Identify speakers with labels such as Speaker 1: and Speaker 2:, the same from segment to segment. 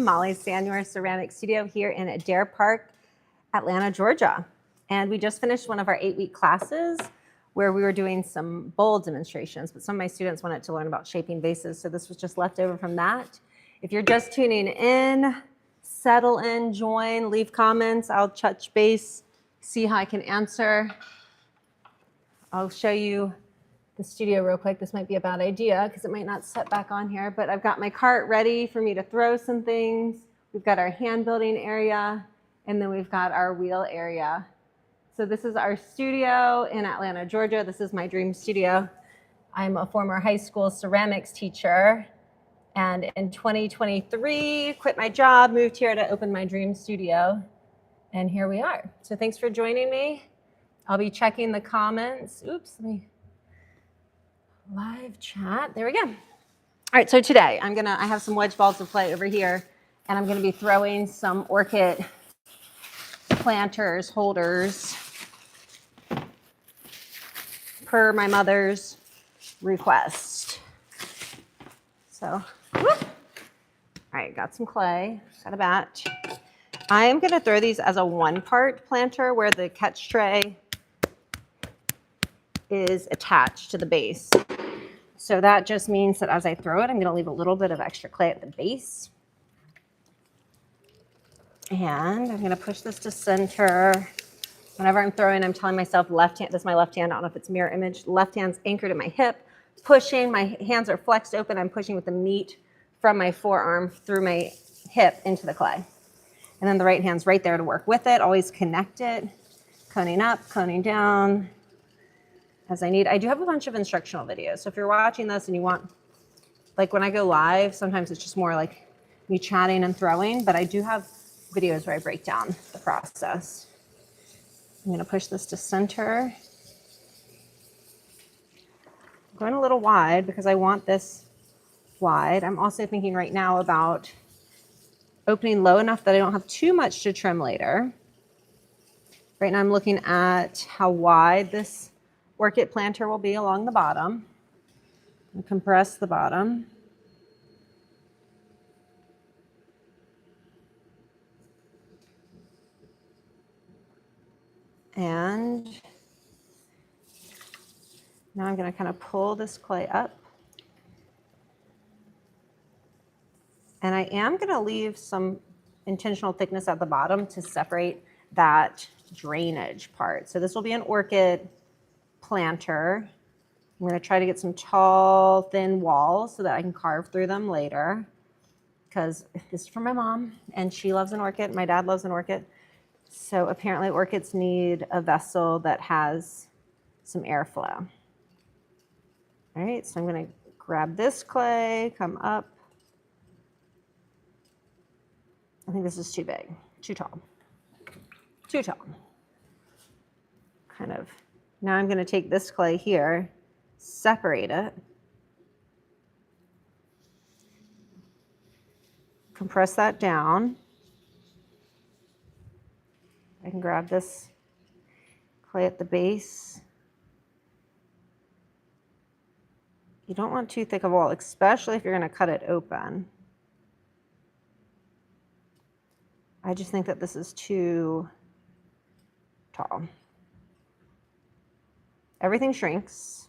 Speaker 1: from Molly's Sandware Ceramic Studio here in Adair Park, Atlanta, Georgia. And we just finished one of our 8-week classes where we were doing some bowl demonstrations, but some of my students wanted to learn about shaping vases, so this was just left over from that. If you're just tuning in, settle in, join, leave comments. I'll touch base, see how I can answer. I'll show you the studio real quick. This might be a bad idea because it might not set back on here, but I've got my cart ready for me to throw some things. We've got our hand building area, and then we've got our wheel area. So this is our studio in Atlanta, Georgia. This is my dream studio. I'm a former high school ceramics teacher, and in 2023, quit my job, moved here to open my dream studio, and here we are. So thanks for joining me. I'll be checking the comments. Oops, let me live chat. There we go. All right, so today I have some wedge balls to play over here, and I'm gonna be throwing some orchid planters, holders, per my mother's request. So, whoop. All right, got some clay, got a batch. I am gonna throw these as a 1-part planter where the catch tray is attached to the base. So that just means that as I throw it, I'm gonna leave a little bit of extra clay at the base. And I'm gonna push this to center. Whenever I'm throwing, I'm telling myself left hand, this is my left hand, I don't know if it's mirror image, left hand's anchored at my hip, pushing, my hands are flexed open, I'm pushing with the meat from my forearm through my hip into the clay. And then the right hand's right there to work with it, always connect it, coning up, coning down, as I need. I do have a bunch of instructional videos. So if you're watching this and you want, like when I go live, sometimes it's just more like me chatting and throwing, but I do have videos where I break down the process. I'm gonna push this to center. I'm going a little wide because I want this wide. I'm also thinking right now about opening low enough that I don't have too much to trim later. Right now I'm looking at how wide this orchid planter will be along the bottom. And compress the bottom. And now I'm going to kind of pull this clay up. And I am going to leave some intentional thickness at the bottom to separate that drainage part. So this will be an orchid planter. I'm going to try to get some tall, thin walls so that I can carve through them later, because this is for my mom and she loves an orchid. My dad loves an orchid. So apparently orchids need a vessel that has some airflow. All right, so I'm going to grab this clay, come up. I think this is too big, too tall, too tall. Kind of. Now I'm going to take this clay here, separate it, compress that down. I can grab this clay at the base. You don't want too thick of a wall, especially if you're going to cut it open. I just think that this is too tall. Everything shrinks,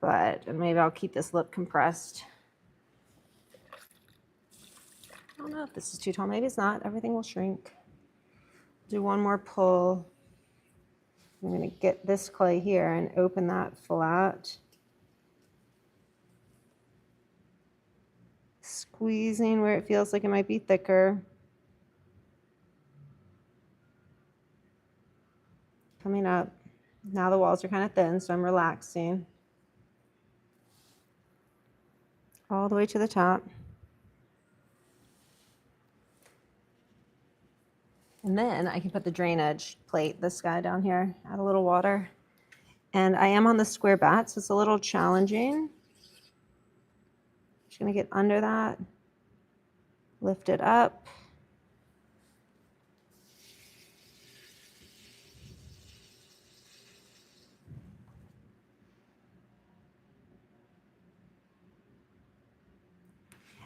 Speaker 1: but maybe I'll keep this lip compressed. I don't know if this is too tall. Maybe it's not. Everything will shrink. Do one more pull. I'm going to get this clay here and open that flat. Squeezing where it feels like it might be thicker. Coming up. Now the walls are kind of thin, so I'm relaxing. All the way to the top. And then I can put the drainage plate, this guy down here, add a little water. And I am on the square bat, so it's a little challenging. Just gonna get under that, lift it up.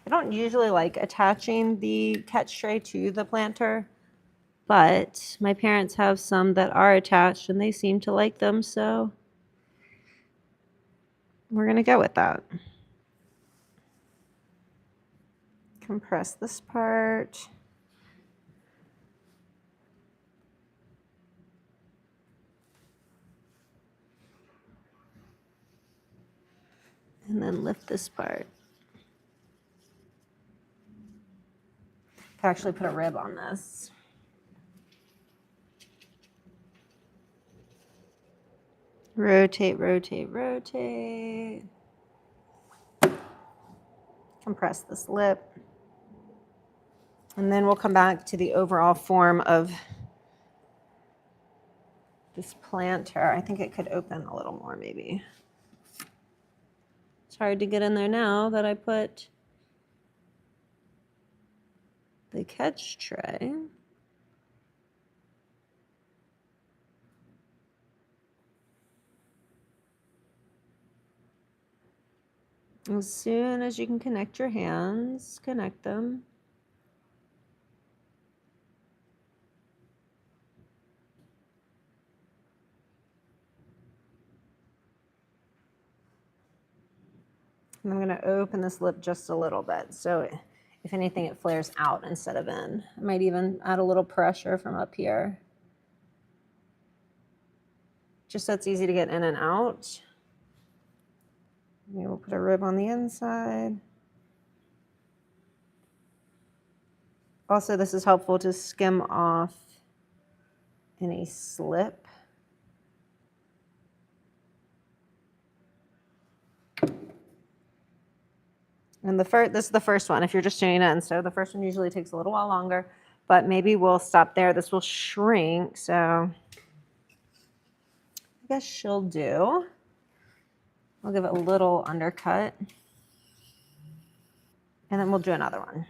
Speaker 1: I don't don't usually like attaching the catch tray to the planter, but my parents have some that are attached and they seem to like them, so we're gonna go with that. Compress this part. And then lift this part. Could actually put a rib on this. Rotate, rotate, rotate. Compress this lip. And then we'll come back to the overall form of this planter. I think it could open a little more maybe. It's hard to get in there now that I put the catch tray. As soon as you can connect your hands, connect them. And I'm going to open this lip just a little bit, so if anything, it flares out instead of in. I might even add a little pressure from up here, just so it's easy to get in and out. Maybe we'll put a rib on the inside. Also, this is helpful to skim off any slip. And this is the first one if you're just tuning in. So the first one usually takes a little while longer, but maybe we'll stop there. This will shrink, so I guess she'll do. I'll give it a little undercut. And then we'll do another one.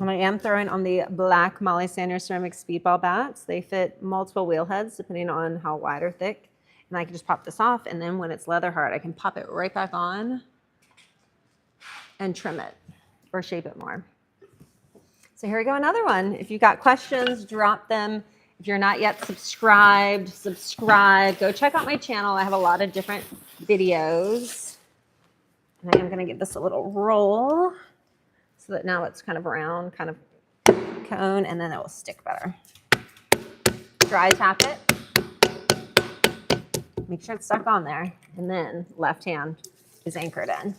Speaker 1: And I am throwing on the black Molly Sanders ceramic speedball bats. They fit multiple wheel heads depending on how wide or thick. And I can just pop this off, and then when it's leather hard, I can pop it right back on and trim it or shape it more. So here we go, another one. If you've got questions, drop them. If you're not yet subscribed, subscribe. Go check out my channel. I have a lot of different videos. And I am going to give this a little roll so that now it's kind of round, kind of cone, and then it will stick better. Dry tap it. Make sure it's stuck on there. And then left hand is anchored in.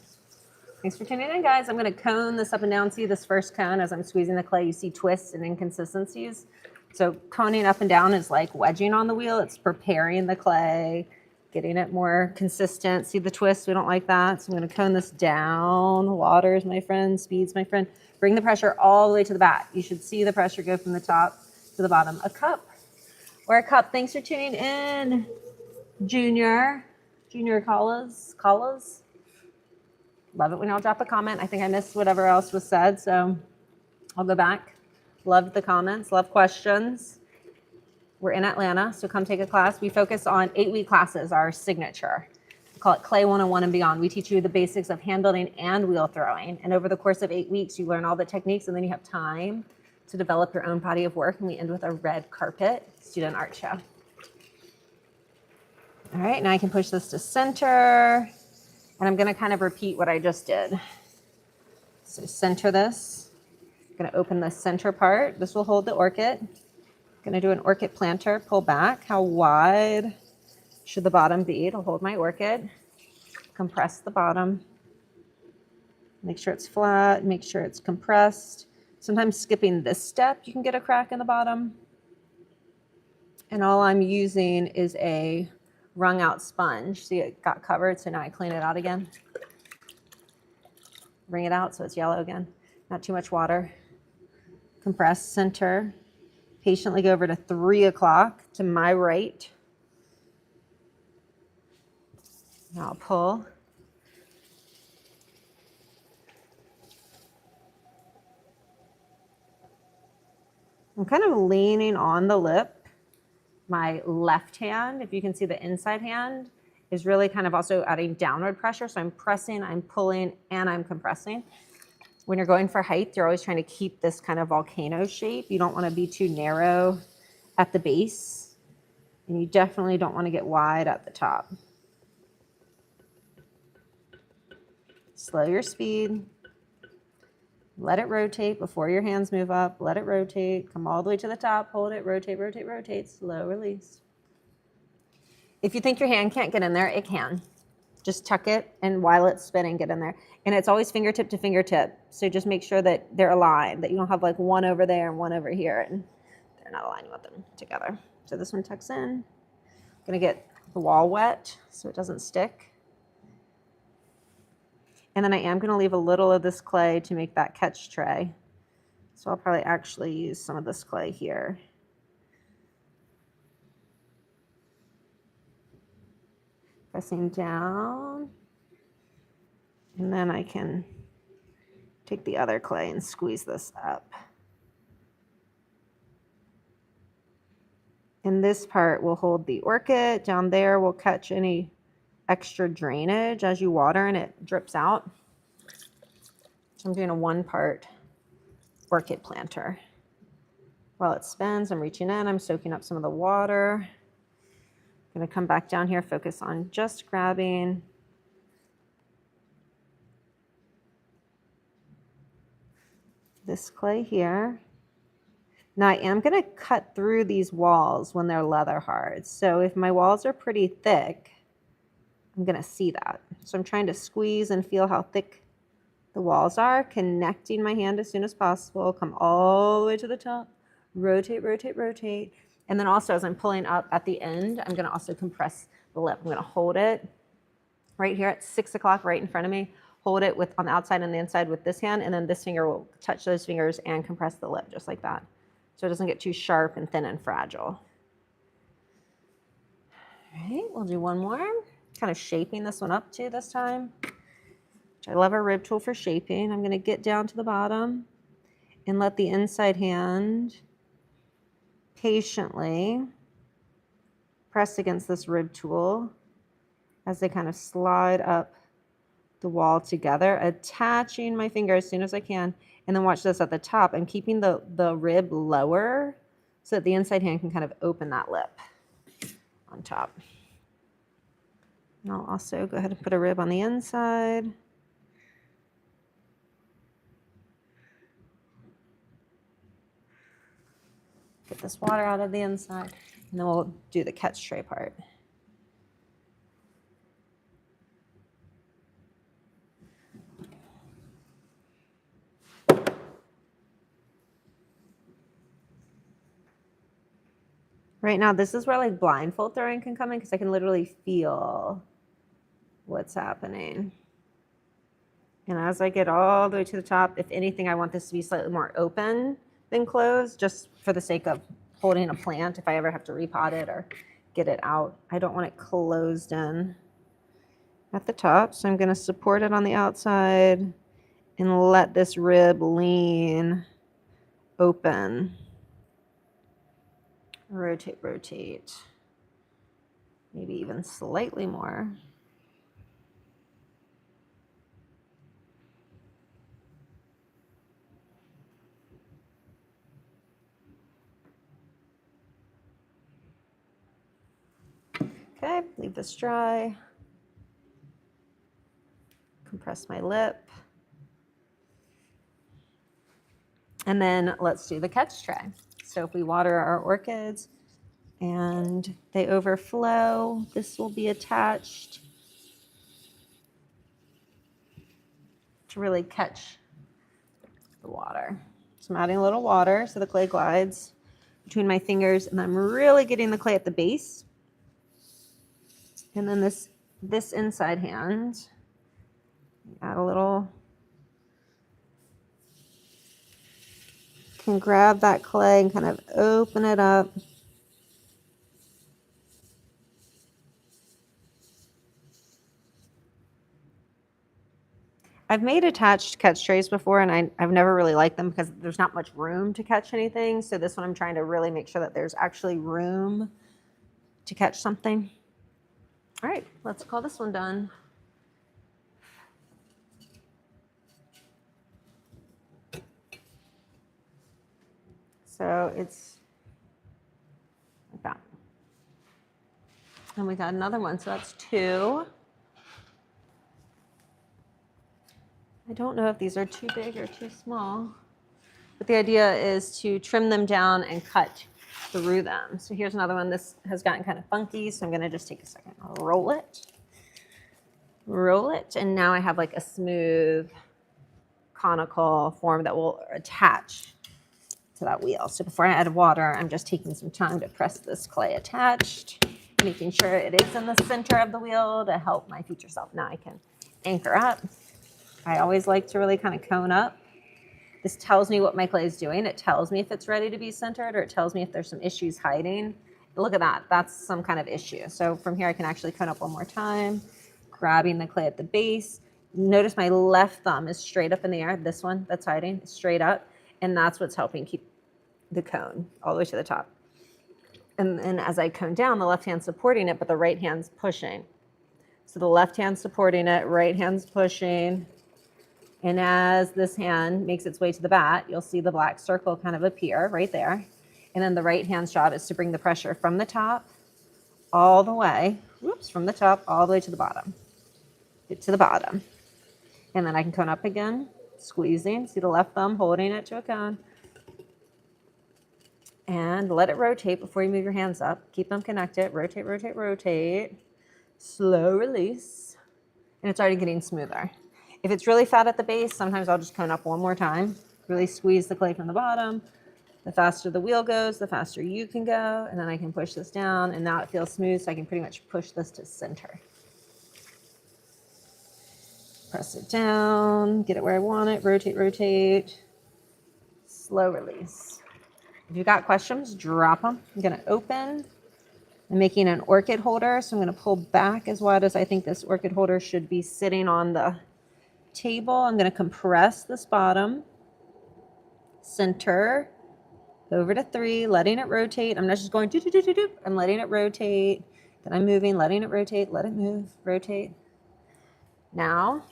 Speaker 1: Thanks for tuning in, guys. I'm going to cone this up and down. See this first cone as I'm squeezing the clay, you see twists and inconsistencies. So coning up and down is like wedging on the wheel. It's preparing the clay, getting it more consistent. See the twist? We don't like that. So I'm going to cone this down. Waters, my friend. Speeds, my friend. Bring the pressure all the way to the back. You should see the pressure go from the top to the bottom. A cup or a cup. Thanks for tuning in, Junior Callas. Love it when y'all drop a comment. I think I missed whatever else was said, so I'll go back. Loved the comments, love questions. We're in Atlanta, so come take a class. We focus on 8-week classes, our signature. We call it Clay 101 and Beyond. We teach you the basics of hand building and wheel throwing. And over the course of 8 weeks, you learn all the techniques, and then you have time to develop your own body of work. And we end with a red carpet student art show. All right, now I can push this to center. And I'm going to kind of repeat what I just did. So center this. I'm going to open the center part. This will hold the orchid. I'm going to do an orchid planter. Pull back. How wide should the bottom be? It'll hold my orchid. Compress the bottom. Make sure it's flat. Make sure it's compressed. Sometimes skipping this step, you can get a crack in the bottom. And all I'm using is a wrung out sponge. See, it got covered, so now I clean it out again. Wring it out so it's yellow again. Not too much water. Compress, center. Patiently go over to 3 o'clock to my right. Now I'll pull. I'm kind of leaning on the lip. My left hand, if you can see the inside hand, is really kind of also adding downward pressure. So I'm pressing, I'm pulling, and I'm compressing. When you're going for height, you're always trying to keep this kind of volcano shape. You don't want to be too narrow at the base, and you definitely don't want to get wide at the top. Slow your speed. Let it rotate before your hands move up. Let it rotate. Come all the way to the top. Hold it. Rotate, rotate, rotate. Slow release. If you think your hand can't get in there, it can. Just tuck it, and while it's spinning, get in there. And it's always fingertip to fingertip. So just make sure that they're aligned, that you don't have like one over there and one over here, and they're not aligning with them together. So this one tucks in. I'm gonna get the wall wet so it doesn't stick. And then I am going to leave a little of this clay to make that catch tray. So I'll probably actually use some of this clay here. Pressing down. And then I can take the other clay and squeeze this up. And this part will hold the orchid. Down there will catch any extra drainage as you water and it drips out. So I'm doing a 1-part orchid planter. While it spins, I'm reaching in, I'm soaking up some of the water. I'm going to come back down here, focus on just grabbing this clay here. Now I am going to cut through these walls when they're leather hard. So if my walls are pretty thick, I'm going to see that. So I'm trying to squeeze and feel how thick the walls are, connecting my hand as soon as possible. Come all the way to the top. Rotate, rotate, rotate. And then also as I'm pulling up at the end, I'm going to also compress the lip. I'm going to hold it right here at 6 o'clock right in front of me. Hold it with on the outside and the inside with this hand, and then this finger will touch those fingers and compress the lip just like that. So it doesn't get too sharp and thin and fragile. All right, we'll do one more. Kind of shaping this one up too this time. I love a rib tool for shaping. I'm going to get down to the bottom and let the inside hand patiently press against this rib tool as they kind of slide up the wall together, attaching my finger as soon as I can. And then watch this at the top. I'm keeping the rib lower so that the inside hand can kind of open that lip on top. And I'll also go ahead and put a rib on the inside. Get this water out of the inside, and then we'll do the catch tray part. Right now, this is where like blindfold throwing can come in because I can literally feel what's happening. And as I get all the way to the top, if anything, I want this to be slightly more open than closed, just for the sake of holding a plant if I ever have to repot it or get it out. I don't want it closed in at the top, so I'm going to support it on the outside and let this rib lean open. Rotate, rotate. Maybe even slightly more. Okay, leave this dry. Compress my lip. And then let's do the catch tray. So if we water our orchids and they overflow, this will be attached to really catch the water. So I'm adding a little water so the clay glides between my fingers, and I'm really getting the clay at the base. And then this inside hand, add a little, can grab that clay and kind of open it up. I've made attached catch trays before, and I've never really liked them because there's not much room to catch anything. So this one I'm trying to really make sure that there's actually room to catch something. All right, let's call this one done. So it's like that. And we got another one, so that's 2. I don't know if these are too big or too small, but the idea is to trim them down and cut through them. So here's another one. This has gotten kind of funky, so I'm gonna just take a second, roll it, and now I have like a smooth conical form that will attach to that wheel. So before I add water, I'm just taking some time to press this clay attached, making sure it is in the center of the wheel to help my future self. Now I can anchor up. I always like to really kind of cone up. This tells me what my clay is doing. It tells me if it's ready to be centered, or it tells me if there's some issues hiding. Look at that, that's some kind of issue. So from here I can actually cone up one more time, grabbing the clay at the base. Notice my left thumb is straight up in the air. This one that's hiding is straight up, and that's what's helping keep the cone all the way to the top. And as I cone down, the left hand's supporting it, but the right hand's pushing. So the left hand's supporting it, right hand's pushing. And as this hand makes its way to the bat, you'll see the black circle kind of appear right there. And then the right hand's job is to bring the pressure from the top all the way, from the top all the way to the bottom. Get to the bottom. And then I can cone up again, squeezing. See the left thumb holding it to a cone. And let it rotate before you move your hands up. Keep them connected. Rotate, rotate, rotate. Slow release. And it's already getting smoother. If it's really fat at the base, sometimes I'll just cone up one more time. Really squeeze the clay from the bottom. The faster the wheel goes, the faster you can go. And then I can push this down, and now it feels smooth, so I can pretty much push this to center. Press it down, get it where I want it, rotate, rotate. Slow release. If you've got questions, drop them. I'm gonna open. I'm making an orchid holder, so I'm gonna pull back as wide as I think this orchid holder should be sitting on the table. I'm going to compress this bottom, center, over to 3, letting it rotate. I'm not just going do, do, do, do, do. I'm letting it rotate. Then I'm moving, letting it rotate, let it move, rotate. Now,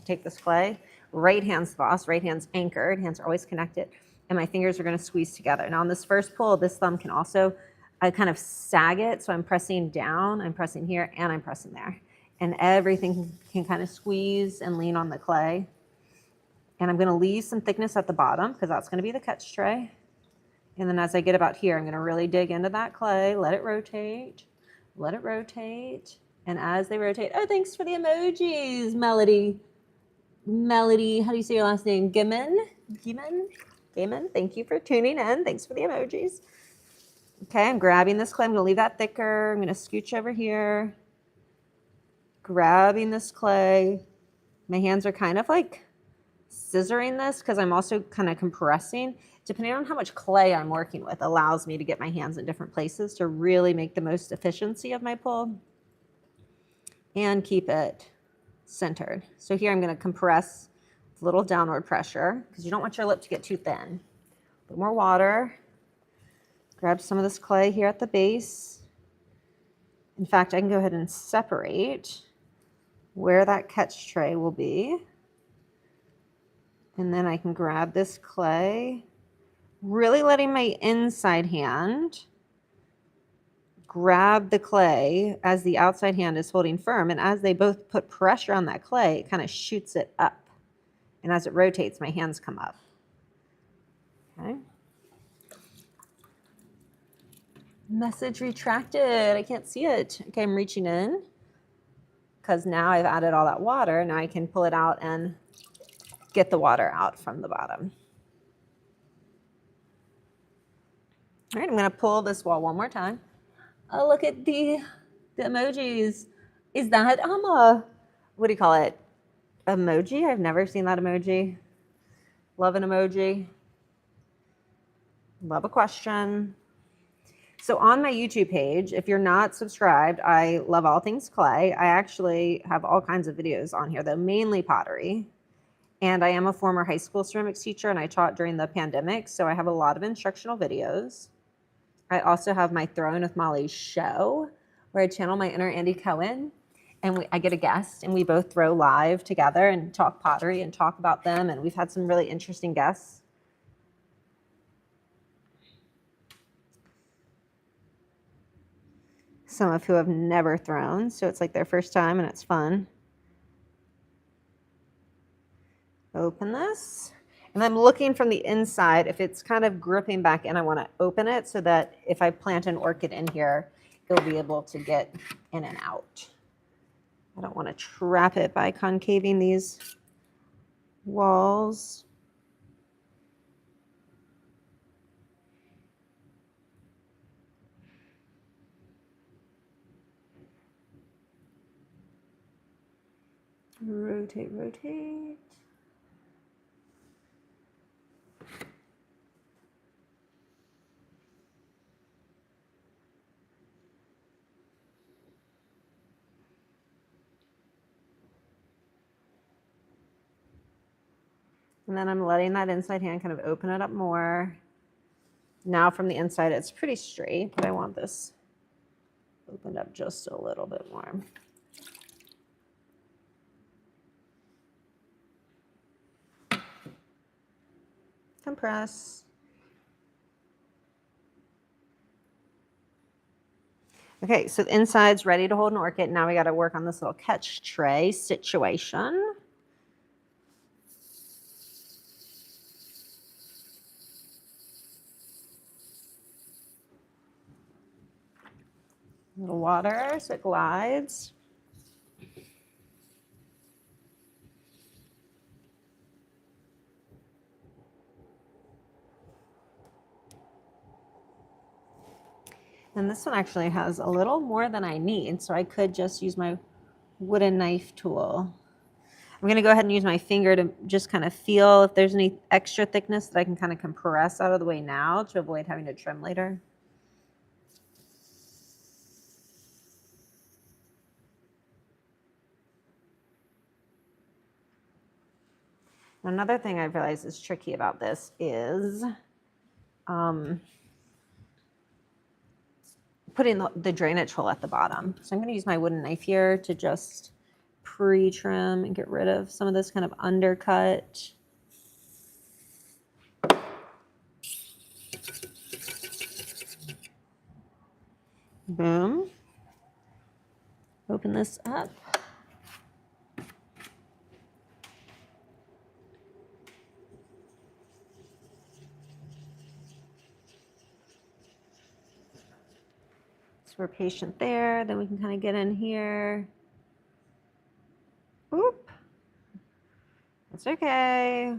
Speaker 1: take this clay, right hand's the boss, right hand's anchored, hands are always connected, and my fingers are going to squeeze together. Now on this first pull, this thumb can also kind of sag it, so I'm pressing down, I'm pressing here, and I'm pressing there. And everything can kind of squeeze and lean on the clay. And I'm going to leave some thickness at the bottom because that's going to be the catch tray. And then as I get about here, I'm going to really dig into that clay, let it rotate, let it rotate. And as they rotate, oh, thanks for the emojis, Melody. Melody, how do you say your last name? Gimmon? Thank you for tuning in. Thanks for the emojis. Okay, I'm grabbing this clay. I'm going to leave that thicker. I'm going to scooch over here. Grabbing this clay. My hands are kind of like scissoring this because I'm also kind of compressing. Depending on how much clay I'm working with allows me to get my hands in different places to really make the most efficiency of my pull and keep it centered. So here I'm going to compress with a little downward pressure because you don't want your lip to get too thin. A little more water. Grab some of this clay here at the base. In fact, I can go ahead and separate where that catch tray will be. And then I can grab this clay, really letting my inside hand grab the clay as the outside hand is holding firm. And as they both put pressure on that clay, it kind of shoots it up. And as it rotates, my hands come up. Okay. Message retracted. I can't see it. Okay, I'm reaching in because now I've added all that water. Now I can pull it out and get the water out from the bottom. All right, I'm going to pull this wall one more time. Oh, look at the emojis. Is that what do you call it? Emoji? I've never seen that emoji. Love an emoji. Love a question. So on my YouTube page, if you're not subscribed, I love all things clay. I actually have all kinds of videos on here, though mainly pottery. And I am a former high school ceramics teacher, and I taught during the pandemic, so I have a lot of instructional videos. I also have my Throwing with Molly show, where I channel my inner Andy Cohen, and I get a guest, and we both throw live together and talk pottery and talk about them, and we've had some really interesting guests. Some of who have never thrown, so it's like their first time, and it's fun. Open this. And I'm looking from the inside. If it's kind of gripping back in, I want to open it so that if I plant an orchid in here, it'll be able to get in and out. I don't want to trap it by concaving these walls. Rotate, rotate. And then I'm letting that inside hand kind of open it up more. Now from the inside, it's pretty straight, but I want this opened up just a little bit more. Compress. Okay, so the inside's ready to hold an orchid. Now we got to work on this little catch tray situation. A little water so it glides. And this one actually has a little more than I need, so I could just use my wooden knife tool. I'm going to go ahead and use my finger to just kind of feel if there's any extra thickness that I can kind of compress out of the way now to avoid having to trim later. Another thing I've realized is tricky about this is putting the drainage hole at the bottom. So I'm going to use my wooden knife here to just pre-trim and get rid of some of this kind of undercut. Boom. Open this up. We're patient there, then we can kind of get in here. Oop. That's okay.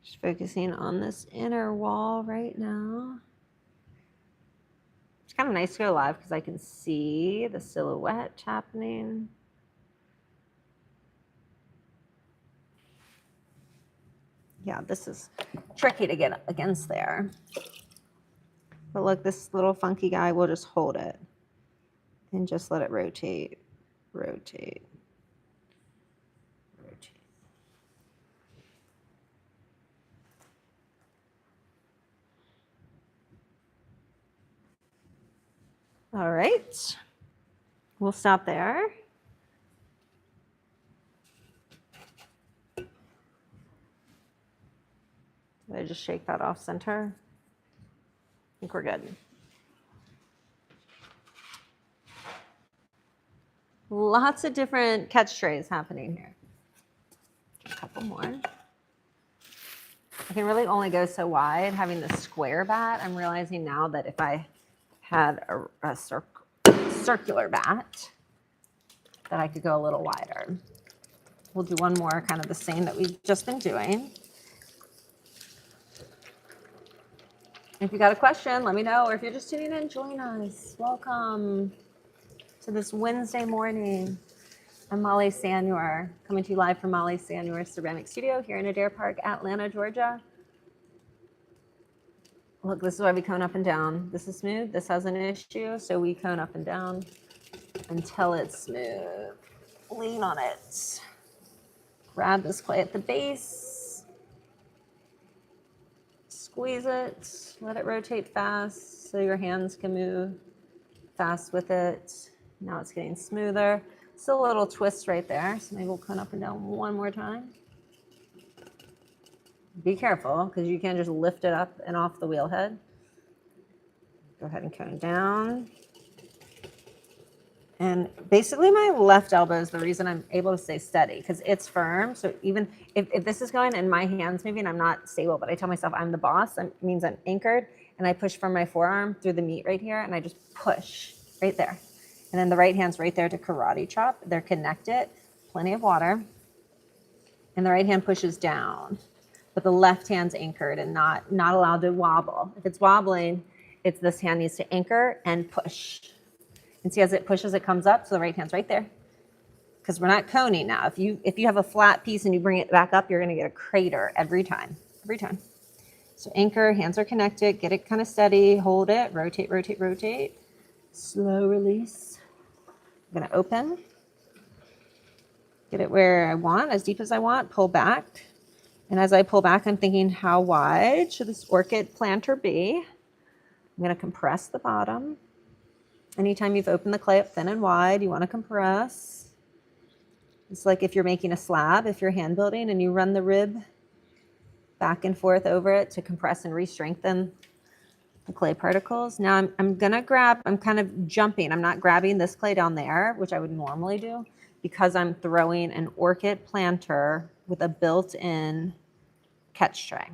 Speaker 1: Just focusing on this inner wall right now. It's kind of nice to go live because I can see the silhouette happening. Yeah, this is tricky to get against there. But look, this little funky guy will just hold it and just let it rotate, rotate, rotate. All right, we'll stop there. Did I just shake that off center? I think we're good. Lots of different catch trays happening here. A couple more. I can really only go so wide having the square bat. I'm realizing now that if I had a circular bat, that I could go a little wider. We'll do one more kind of the same that we've just been doing. If you got a question, let me know. Or if you're just tuning in, join us. Welcome to this Wednesday morning. I'm Molly Sanyor, coming to you live from Molly Sanyor's Ceramic Studio here in Adair Park, Atlanta, Georgia. Look, this is why we cone up and down. This is smooth. This has an issue, so we cone up and down until it's smooth. Lean on it. Grab this clay at the base. squeeze it, let it rotate fast so your hands can move fast with it. Now it's getting smoother. Still a little twist right there, so maybe we'll come up and down one more time. Be careful, because you can't just lift it up and off the wheel head. Go ahead and cone down. And basically my left elbow is the reason I'm able to stay steady, because it's firm. So even if this is going in my hands maybe and I'm not stable, but I tell myself I'm the boss, it means I'm anchored, and I push from my forearm through the meat right here, and I just push right there. And then the right hand's right there to karate chop. They're connected, plenty of water. And the right hand pushes down, but the left hand's anchored and not allowed to wobble. If it's wobbling, it's this hand needs to anchor and push. And see, as it pushes, it comes up, so the right hand's right there. Because we're not coning now. If you have a flat piece and you bring it back up, you're gonna get a crater every time, every time. So anchor, hands are connected, get it kind of steady, hold it, rotate, rotate, rotate. Slow release. I'm gonna open. Get it where I want, as deep as I want, pull back. And as I pull back, I'm thinking, how wide should this orchid planter be? I'm gonna compress the bottom. Anytime you've opened the clay up thin and wide, you want to compress. It's like if you're making a slab, if you're hand building and you run the rib back and forth over it to compress and re-strengthen the clay particles. Now I'm kind of jumping. I'm not grabbing this clay down there, which I would normally do, because I'm throwing an orchid planter with a built-in catch tray.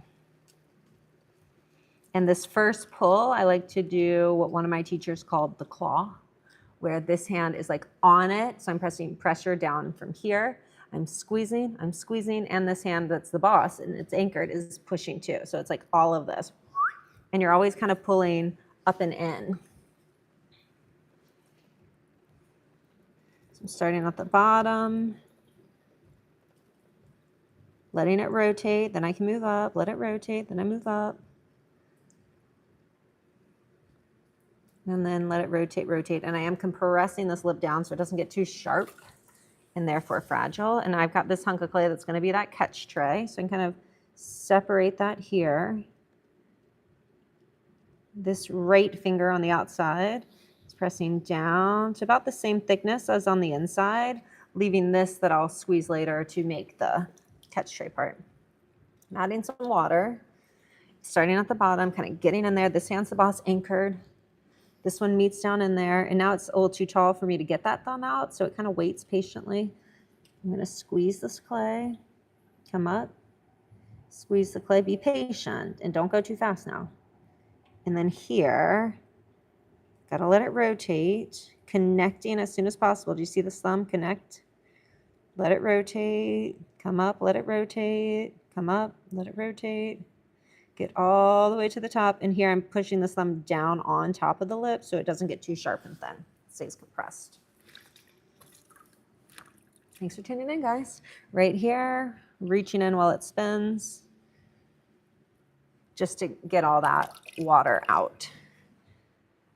Speaker 1: And this first pull, I like to do what one of my teachers called the claw, where this hand is like on it. So I'm pressing pressure down from here. I'm squeezing, and this hand that's the boss and it's anchored is pushing too. So it's like all of this. And you're always kind of pulling up and in. So I'm starting at the bottom, letting it rotate, then I can move up, let it rotate, then I move up. And then let it rotate, rotate. And I am compressing this lip down so it doesn't get too sharp and therefore fragile. And I've got this hunk of clay that's going to be that catch tray. So I can kind of separate that here. This right finger on the outside is pressing down to about the same thickness as on the inside, leaving this that I'll squeeze later to make the catch tray part. I'm adding some water, starting at the bottom, kind of getting in there. This hand's the boss, anchored. This one meets down in there, and now it's a little too tall for me to get that thumb out, so it kind of waits patiently. I'm going to squeeze this clay, come up, squeeze the clay, be patient, and don't go too fast now. And then here, got to let it rotate, connecting as soon as possible. Do you see this thumb connect? Let it rotate, come up, let it rotate, come up, let it rotate. Get all the way to the top, and here I'm pushing this thumb down on top of the lip so it doesn't get too sharp and thin. It stays compressed. Thanks for tuning in, guys. Right here, reaching in while it spins, just to get all that water out.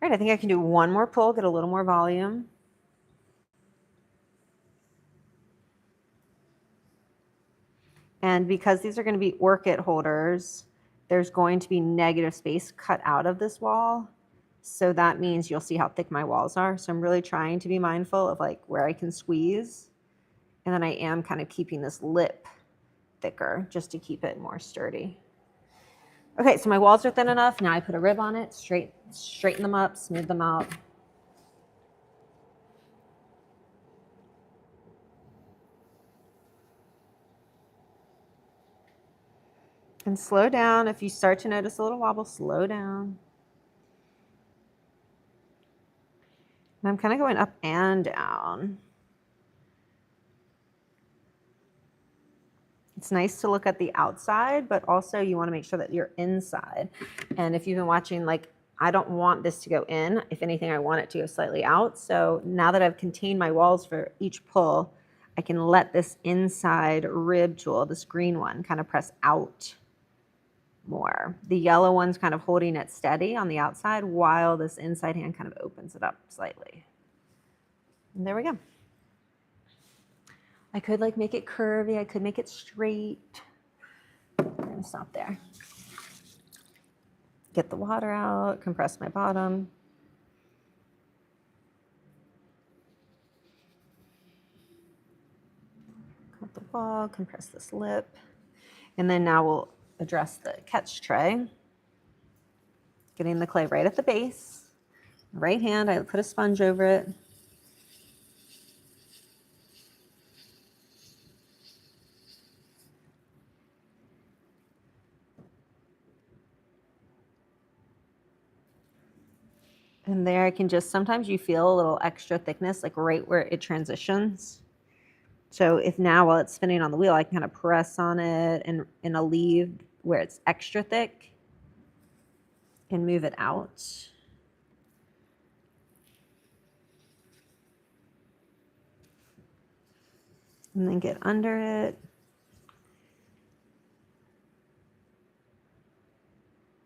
Speaker 1: All right, I think I can do one more pull, get a little more volume. And because these are going to be orchid holders, there's going to be negative space cut out of this wall. So that means you'll see how thick my walls are. So I'm really trying to be mindful of like where I can squeeze. And then I am kind of keeping this lip thicker just to keep it more sturdy. Okay, so my walls are thin enough. Now I put a rib on it, straighten them up, smooth them out. And slow down. If you start to notice a little wobble, slow down. And I'm kind of going up and down. It's nice to look at the outside, but also you want to make sure that you're inside. And if you've been watching, like, I don't want this to go in. If anything, I want it to go slightly out. So now that I've contained my walls for each pull, I can let this inside rib tool, this green one, kind of press out more. The yellow one's kind of holding it steady on the outside while this inside hand kind of opens it up slightly. And there we go. I could like make it curvy. I could make it straight. I'm gonna stop there. Get the water out, compress my bottom. Cut the wall, compress this lip. And then now we'll address the catch tray. Getting the clay right at the base. Right hand, I put a sponge over it. And there I can just, sometimes you feel a little extra thickness, like right where it transitions. So if now while it's spinning on the wheel, I can kind of press on it and alleviate where it's extra thick and move it out. And then get under it.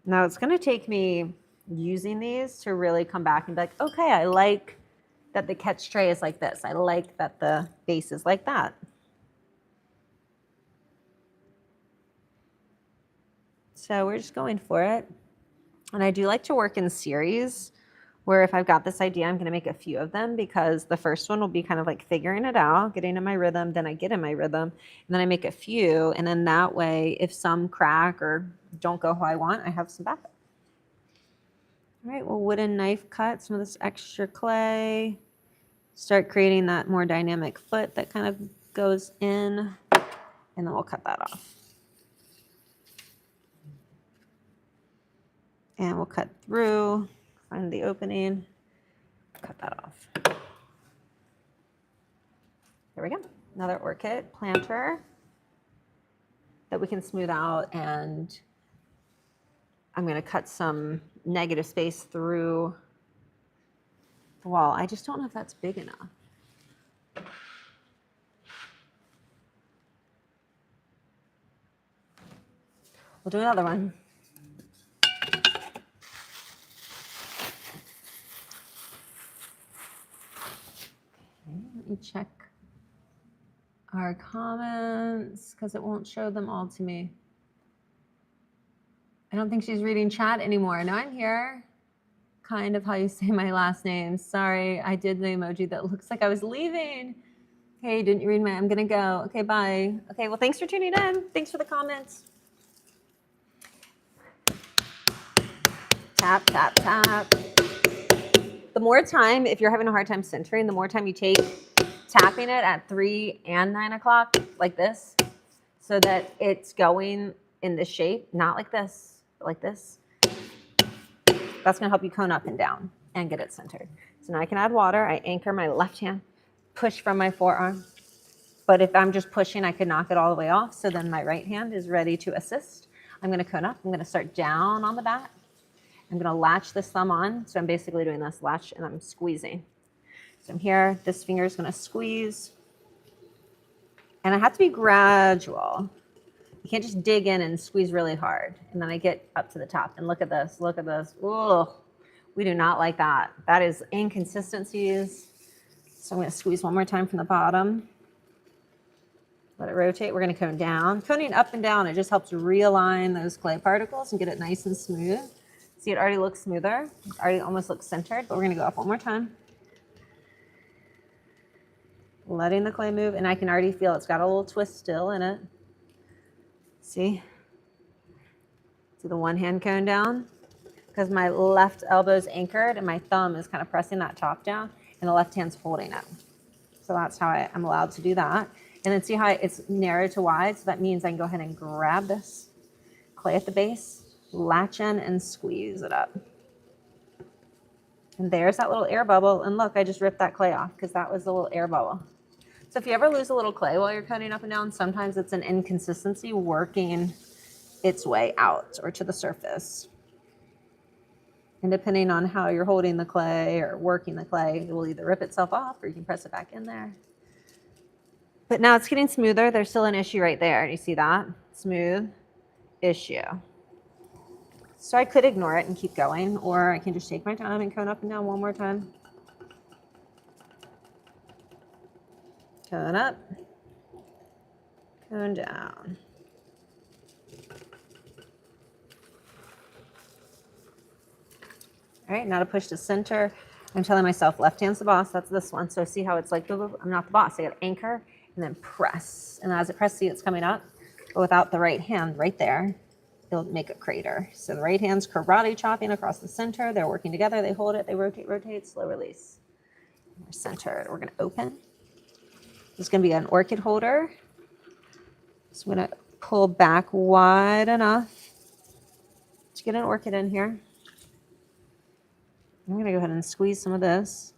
Speaker 1: Now it's going to take me using these to really come back and be like, okay, I like that the catch tray is like this. I like that the base is like that. So we're just going for it. And I do like to work in series where if I've got this idea, I'm going to make a few of them because the first one will be kind of like figuring it out, getting in my rhythm, then I get in my rhythm, and then I make a few. And then that way, if some crack or don't go how I want, I have some backup. All right, well, wooden knife cut some of this extra clay. Start creating that more dynamic foot that kind of goes in, and then we'll cut that off. And we'll cut through, find the opening, cut that off. There we go. Another orchid planter that we can smooth out, and I'm going to cut some negative space through the wall. I just don't know if that's big enough. We'll do another one. Let me check our comments because it won't show them all to me. I don't think she's reading chat anymore. No, I'm here. Kind of how you say my last name. Sorry, I did the emoji that looks like I was leaving. Okay, didn't you read my, I'm gonna go. Okay, bye. Okay, well, thanks for tuning in. Thanks for the comments. Tap, tap, tap. The more time, if you're having a hard time centering, the more time you take tapping it at 3 and 9 o'clock, like this, so that it's going in this shape, not like this, but like this. That's gonna help you cone up and down and get it centered. So now I can add water. I anchor my left hand, push from my forearm. But if I'm just pushing, I could knock it all the way off. So then my right hand is ready to assist. I'm gonna cone up. I'm gonna start down on the back. I'm gonna latch this thumb on. So I'm basically doing this latch and I'm squeezing. So I'm here, this finger is gonna squeeze. And I have to be gradual. You can't just dig in and squeeze really hard. And then I get up to the top and look at this, look at this. Ooh, we do not like that. That is inconsistencies. So I'm gonna squeeze one more time from the bottom. Let it rotate. We're gonna cone down. Coning up and down, it just helps realign those clay particles and get it nice and smooth. See, it already looks smoother. It already almost looks centered, but we're gonna go up one more time. Letting the clay move, and I can already feel it's got a little twist still in it. See? See the one hand cone down? Because my left elbow is anchored and my thumb is kind of pressing that top down and the left hand's holding it. So that's how I'm allowed to do that. And then see how it's narrow to wide? So that means I can go ahead and grab this clay at the base, latch in and squeeze it up. And there's that little air bubble. And look, I just ripped that clay off because that was the little air bubble. So if you ever lose a little clay while you're cutting up and down, sometimes it's an inconsistency working its way out or to the surface. And depending on how you're holding the clay or working the clay, it will either rip itself off or you can press it back in there. But now it's getting smoother. There's still an issue right there. You see that? Smooth issue. So I could ignore it and keep going, or I can just take my time and cone up and down one more time. Cone up, cone down. All right, now to push to center. I'm telling myself left hand's the boss. That's this one. So see how it's like, I'm not the boss. I got to anchor and then press. And as it presses, see it's coming up. But without the right hand right there, it'll make a crater. So the right hand's karate chopping across the center. They're working together. They hold it. They rotate, rotate, slow release. We're centered. We're going to open. This is going to be an orchid holder. So I'm going to pull back wide enough to get an orchid in here. I'm going to go ahead and squeeze some of this.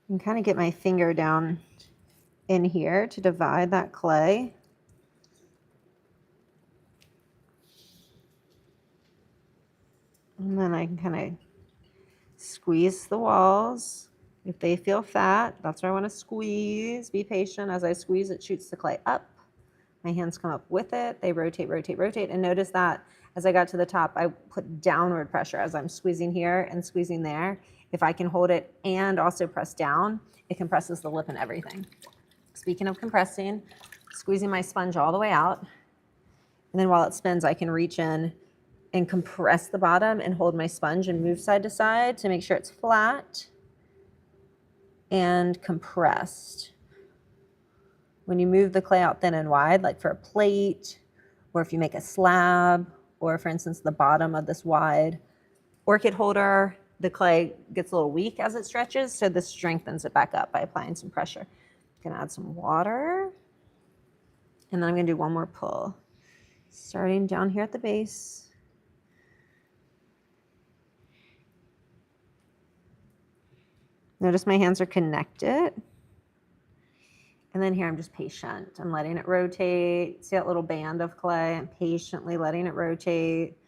Speaker 1: And kind of get my finger down in here to divide that clay. And then I can kind of squeeze the walls. If they feel fat, that's where I want to squeeze. Be patient. As I squeeze, it shoots the clay up. My hands come up with it. They rotate, rotate, rotate. And notice that as I got to the top, I put downward pressure as I'm squeezing here and squeezing there. If I can hold it and also press down, it compresses the lip and everything. Speaking of compressing, squeezing my sponge all the way out. And then while it spins, I can reach in and compress the bottom and hold my sponge and move side to side to make sure it's flat and compressed. When you move the clay out thin and wide, like for a plate, or if you make a slab, or for instance, the bottom of this wide orchid holder, the clay gets a little weak as it stretches, so this strengthens it back up by applying some pressure. I'm gonna add some water, and then I'm gonna do one more pull. Starting down here at the base. Notice my hands are connected. And then here I'm just patient. I'm letting it rotate. See that little band of clay? I'm patiently letting it rotate,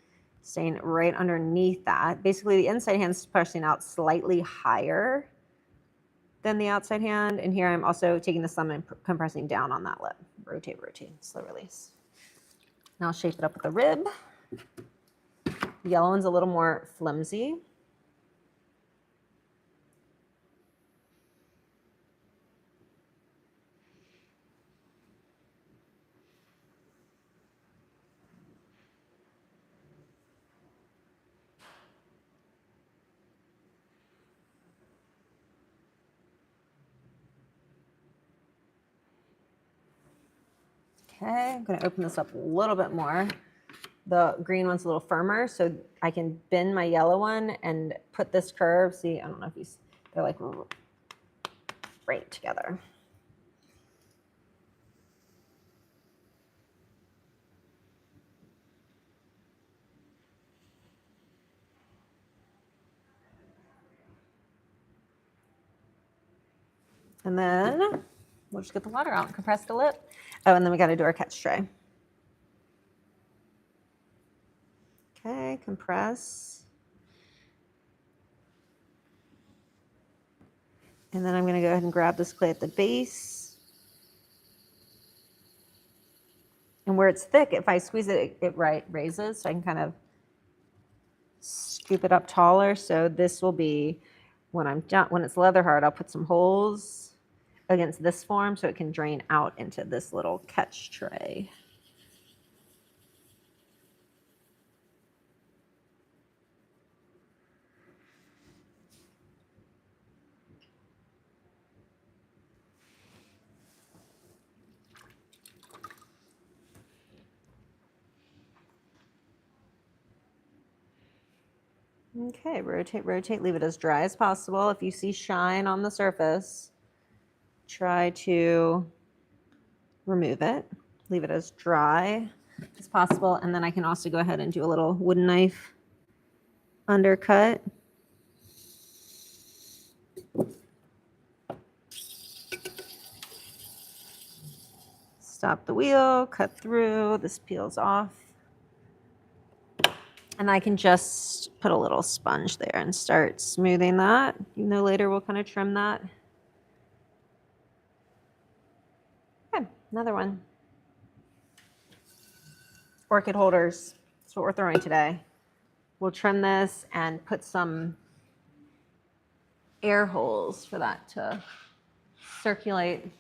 Speaker 1: staying right underneath that. Basically, the inside hand's pressing out slightly higher than the outside hand. And here I'm also taking the thumb and compressing down on that lip. Rotate, rotate, slow release. Now I'll shape it up with a rib. The yellow one's a little more flimsy. Okay, I'm going to open this up a little bit more. The green one's a little firmer, so I can bend my yellow one and put this curve. See, I don't know if you, they're like right together. And then we'll just get the water out and compress the lip. Oh, and then we got to do our catch tray. Okay, compress. And then I'm going to go ahead and grab this clay at the base. And where it's thick, if I squeeze it, it raises. So I can kind of scoop it up taller. So this will be, when I'm done, when it's leather hard, I'll put some holes against this form so it can drain out into this little catch tray. Okay, rotate, rotate, leave it as dry as possible. If you see shine on the surface, try to remove it. Leave it as dry as possible. And then I can also go ahead and do a little wooden knife undercut. Stop the wheel, cut through, this peels off. And I can just put a little sponge there and start smoothing that, even though later we'll kind of trim that. Okay, another one. Orchid holders, that's what we're throwing today. We'll trim this and put some air holes for that to circulate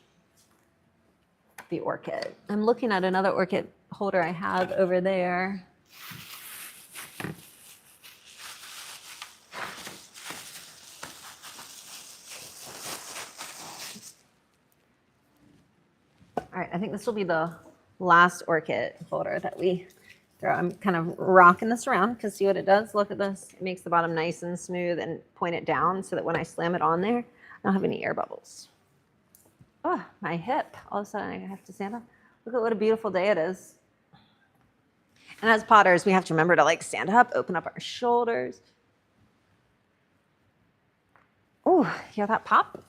Speaker 1: the orchid. I'm looking at another orchid holder I have over there. All right, I think this will be the last orchid holder that we throw. I'm kind of rocking this around because see what it does? Look at this. It makes the bottom nice and smooth and point it down so that when I slam it on there, I don't have any air bubbles. Oh, my hip. All of a sudden I have to stand up. Look at what a beautiful day it is. And as potters, we have to remember to like stand up, open up our shoulders. Oh, hear that pop?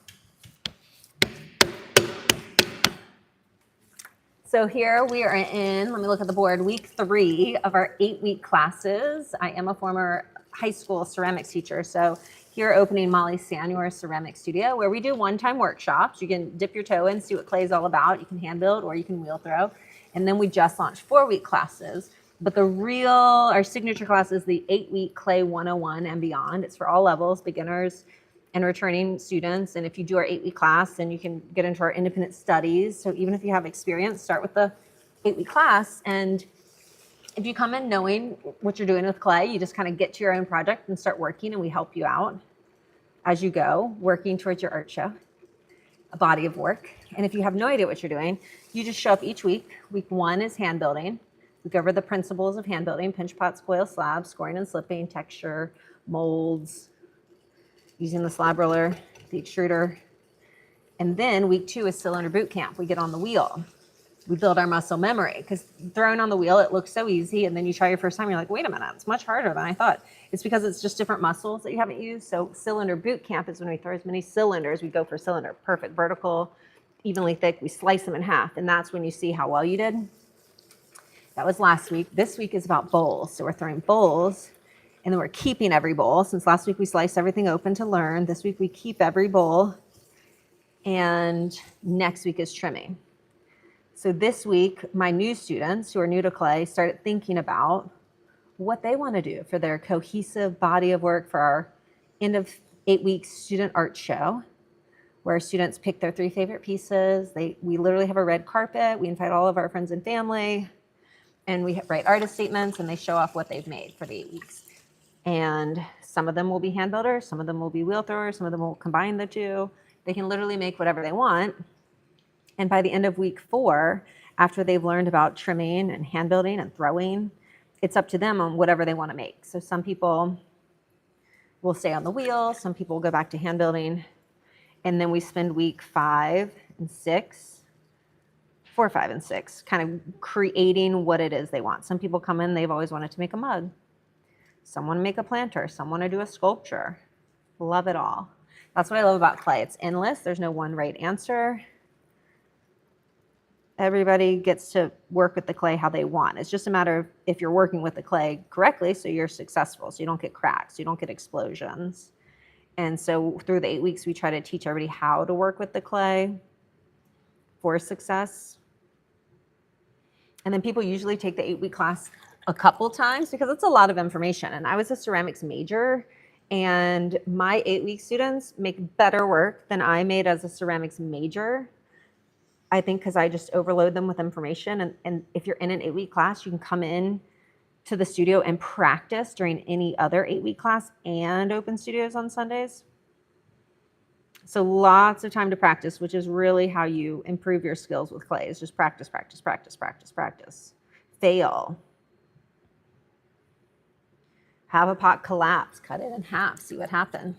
Speaker 1: So here we are in, let me look at the board, week 3 of our 8-week classes. I am a former high school ceramics teacher. So here opening Molly Sanuer's ceramic studio where we do one-time workshops. You can dip your toe in, see what clay is all about. You can hand build or you can wheel throw. And then we just launched 4-week classes. But our signature class is the 8-week Clay 101 and beyond. It's for all levels, beginners and returning students. And if you do our 8-week class, then you can get into our independent studies. So even if you have experience, start with the 8-week class. And if you come in knowing what you're doing with clay, you just kind of get to your own project and start working, and we help you out as you go, working towards your art show, a body of work. And if you have no idea what you're doing, you just show up each week. Week 1 is hand building. We cover the principles of hand building: pinch pots, coil slabs, scoring and slipping, texture, molds, using the slab roller, the extruder. And then week 2 is cylinder boot camp. We get on the wheel. We build our muscle memory because throwing on the wheel, it looks so easy. And then you try your first time, you're like, wait a minute, it's much harder than I thought. It's because it's just different muscles that you haven't used. So cylinder boot camp is when we throw as many cylinders. We go for cylinder, perfect, vertical, evenly thick. We slice them in half. And that's when you see how well you did. That was last week. This week is about bowls. So we're throwing bowls. And then we're keeping every bowl. Since last week we sliced everything open to learn, this week we keep every bowl. And next week is trimming. So this week, my new students who are new to clay started thinking about what they want to do for their cohesive body of work for our end of 8-week student art show, where students pick their 3 favorite pieces. We literally have a red carpet. We invite all of our friends and family, and we write artist statements, and they show off what they've made for the 8 weeks. And some of them will be hand builders, some of them will be wheel throwers, some of them will combine the two. They can literally make whatever they want. And by the end of week 4, after they've learned about trimming and hand building and throwing, it's up to them on whatever they want to make. So some people will stay on the wheel, some people will go back to hand building. And then we spend week 5 and 6, 4, 5, and 6, kind of creating what it is they want. Some people come in, they've always wanted to make a mug. Some want to make a planter. Some want to do a sculpture. Love it all. That's what I love about clay. It's endless. There's no one right answer. Everybody gets to work with the clay how they want. It's just a matter of if you're working with the clay correctly so you're successful, so you don't get cracks, you don't get explosions. And so through the 8 weeks, we try to teach everybody how to work with the clay for success. And then people usually take the 8-week class a couple times because it's a lot of information. And I was a ceramics major, and my 8-week students make better work than I made as a ceramics major. I think because I just overload them with information. And if you're in an 8-week class, you can come in to the studio and practice during any other 8-week class and open studios on Sundays. So lots of time to practice, which is really how you improve your skills with clay, is just practice, practice, practice, practice, practice. Fail. Have a pot collapse, cut it in half, see what happened.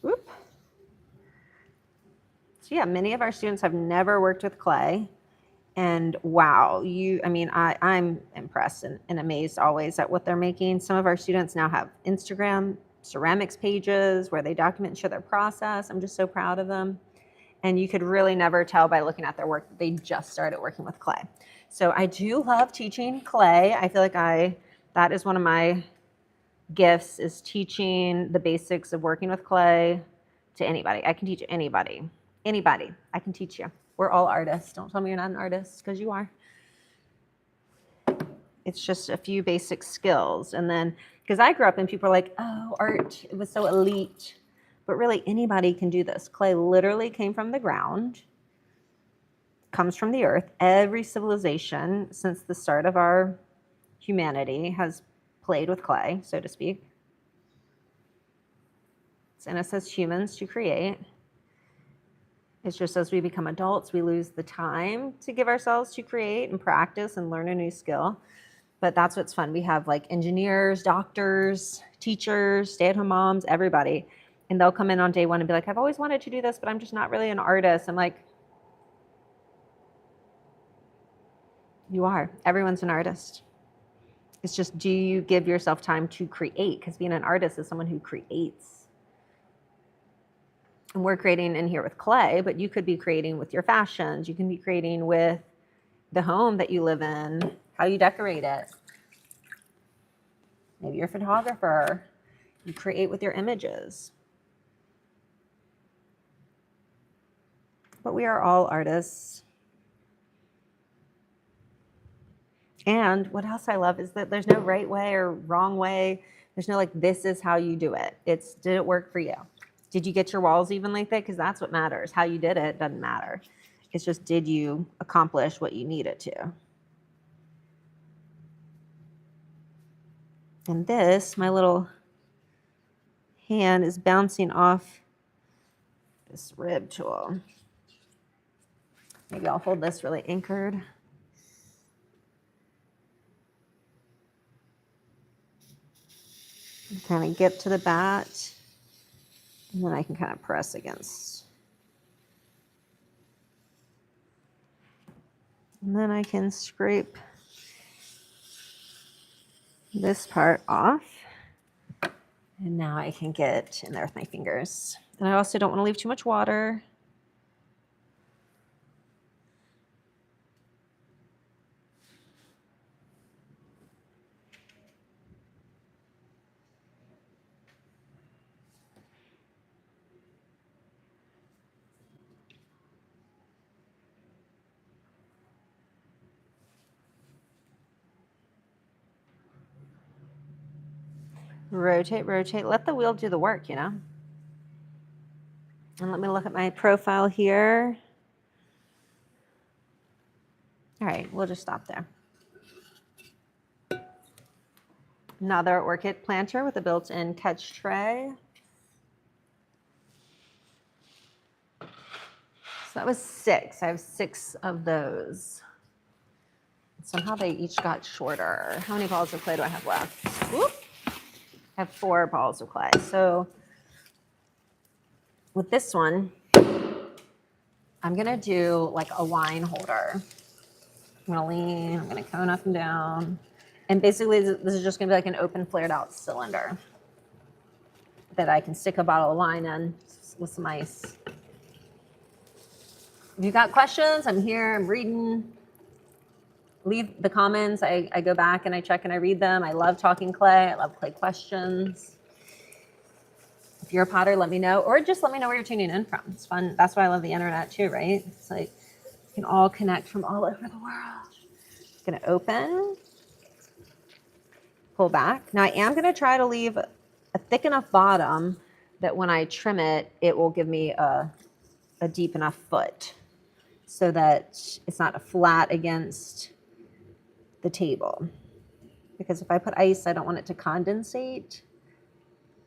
Speaker 1: Whoop. So yeah, many of our students have never worked with clay. And wow, I'm impressed and amazed always at what they're making. Some of our students now have Instagram ceramics pages where they document and show their process. I'm just so proud of them. And you could really never tell by looking at their work that they just started working with clay. So I do love teaching clay. I feel like that is one of my gifts, is teaching the basics of working with clay to anybody. I can teach anybody. Anybody, I can teach you. We're all artists. Don't tell me you're not an artist, because you are. It's just a few basic skills. And then, because I grew up and people are like, oh, art, it was so elite. but really anybody can do this. Clay literally came from the ground, comes from the earth. Every civilization since the start of our humanity has played with clay, so to speak. It's in us as humans to create. It's just as we become adults, we lose the time to give ourselves to create and practice and learn a new skill. But that's what's fun. We have like engineers, doctors, teachers, stay-at-home moms, everybody. And they'll come in on day one and be like, I've always wanted to do this, but I'm just not really an artist. I'm like, you are. Everyone's an artist. It's just, do you give yourself time to create? Because being an artist is someone who creates. And we're creating in here with clay, but you could be creating with your fashions. You can be creating with the home that you live in, how you decorate it. Maybe you're a photographer. You create with your images. But we are all artists. And what else I love is that there's no right way or wrong way. There's no like, this is how you do it. It's, did it work for you? Did you get your walls evenly thick? Because that's what matters. How you did it doesn't matter. It's just, did you accomplish what you needed to? And this, my little hand is bouncing off this rib tool. Maybe I'll hold this really anchored. And kind of get to the bat. And then I can kind of press against. And then I can scrape this part off. And now I can get in there with my fingers. And I also don't want to leave too much water. Rotate, rotate. Let the wheel do the work, you know? And let me look at my profile here. All right, we'll just stop there. Another orchid planter with a built-in catch tray. So that was 6. I have 6 of those. Somehow they each got shorter. How many balls of clay do I have left? Whoop. I have 4 balls of clay. So with this one, I'm gonna do like a line holder. I'm gonna lean, I'm gonna cone up and down. And basically this is just gonna be like an open flared out cylinder that I can stick a bottle of wine in with some ice. If you've got questions, I'm here, I'm reading. Leave the comments. I go back and I check and I read them. I love talking clay. I love clay questions. If you're a potter, let me know, or just let me know where you're tuning in from. It's fun. That's why I love the internet too, right? It's like you can all connect from all over the world. I'm gonna open, pull back. Now I am gonna try to leave a thick enough bottom that when I trim it, it will give me a deep enough foot so that it's not flat against the table. Because if I put ice, I don't want it to condensate,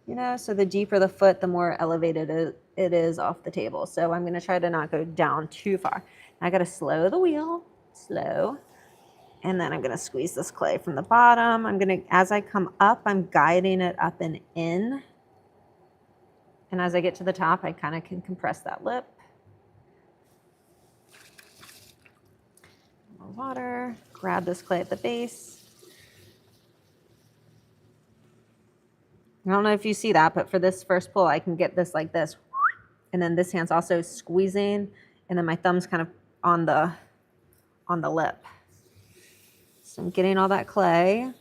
Speaker 1: you know, so the deeper the foot, the more elevated it is off the table. So I'm gonna try to not go down too far. I gotta slow the wheel, slow. And then I'm gonna squeeze this clay from the bottom. I'm gonna, as I come up, I'm guiding it up and in. And as I get to the top, I kind of can compress that lip. More water, grab this clay at the base. I don't know if you see that, but for this first pull, I can get this like this. And then this hand's also squeezing, and then my thumb's kind of on the lip. So I'm getting all that clay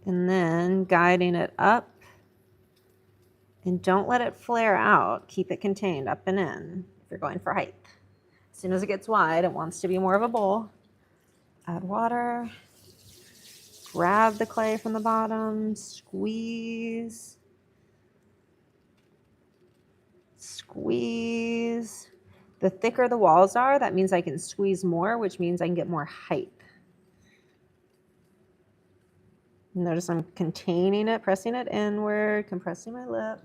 Speaker 1: and then guiding it up. And don't let it flare out. Keep it contained up and in if you're going for height. As soon as it gets wide, it wants to be more of a bowl. Add water. Grab the clay from the bottom, squeeze. squeeze. The thicker the walls are, that means I can squeeze more, which means I can get more height. Notice I'm containing it, pressing it inward, compressing my lip.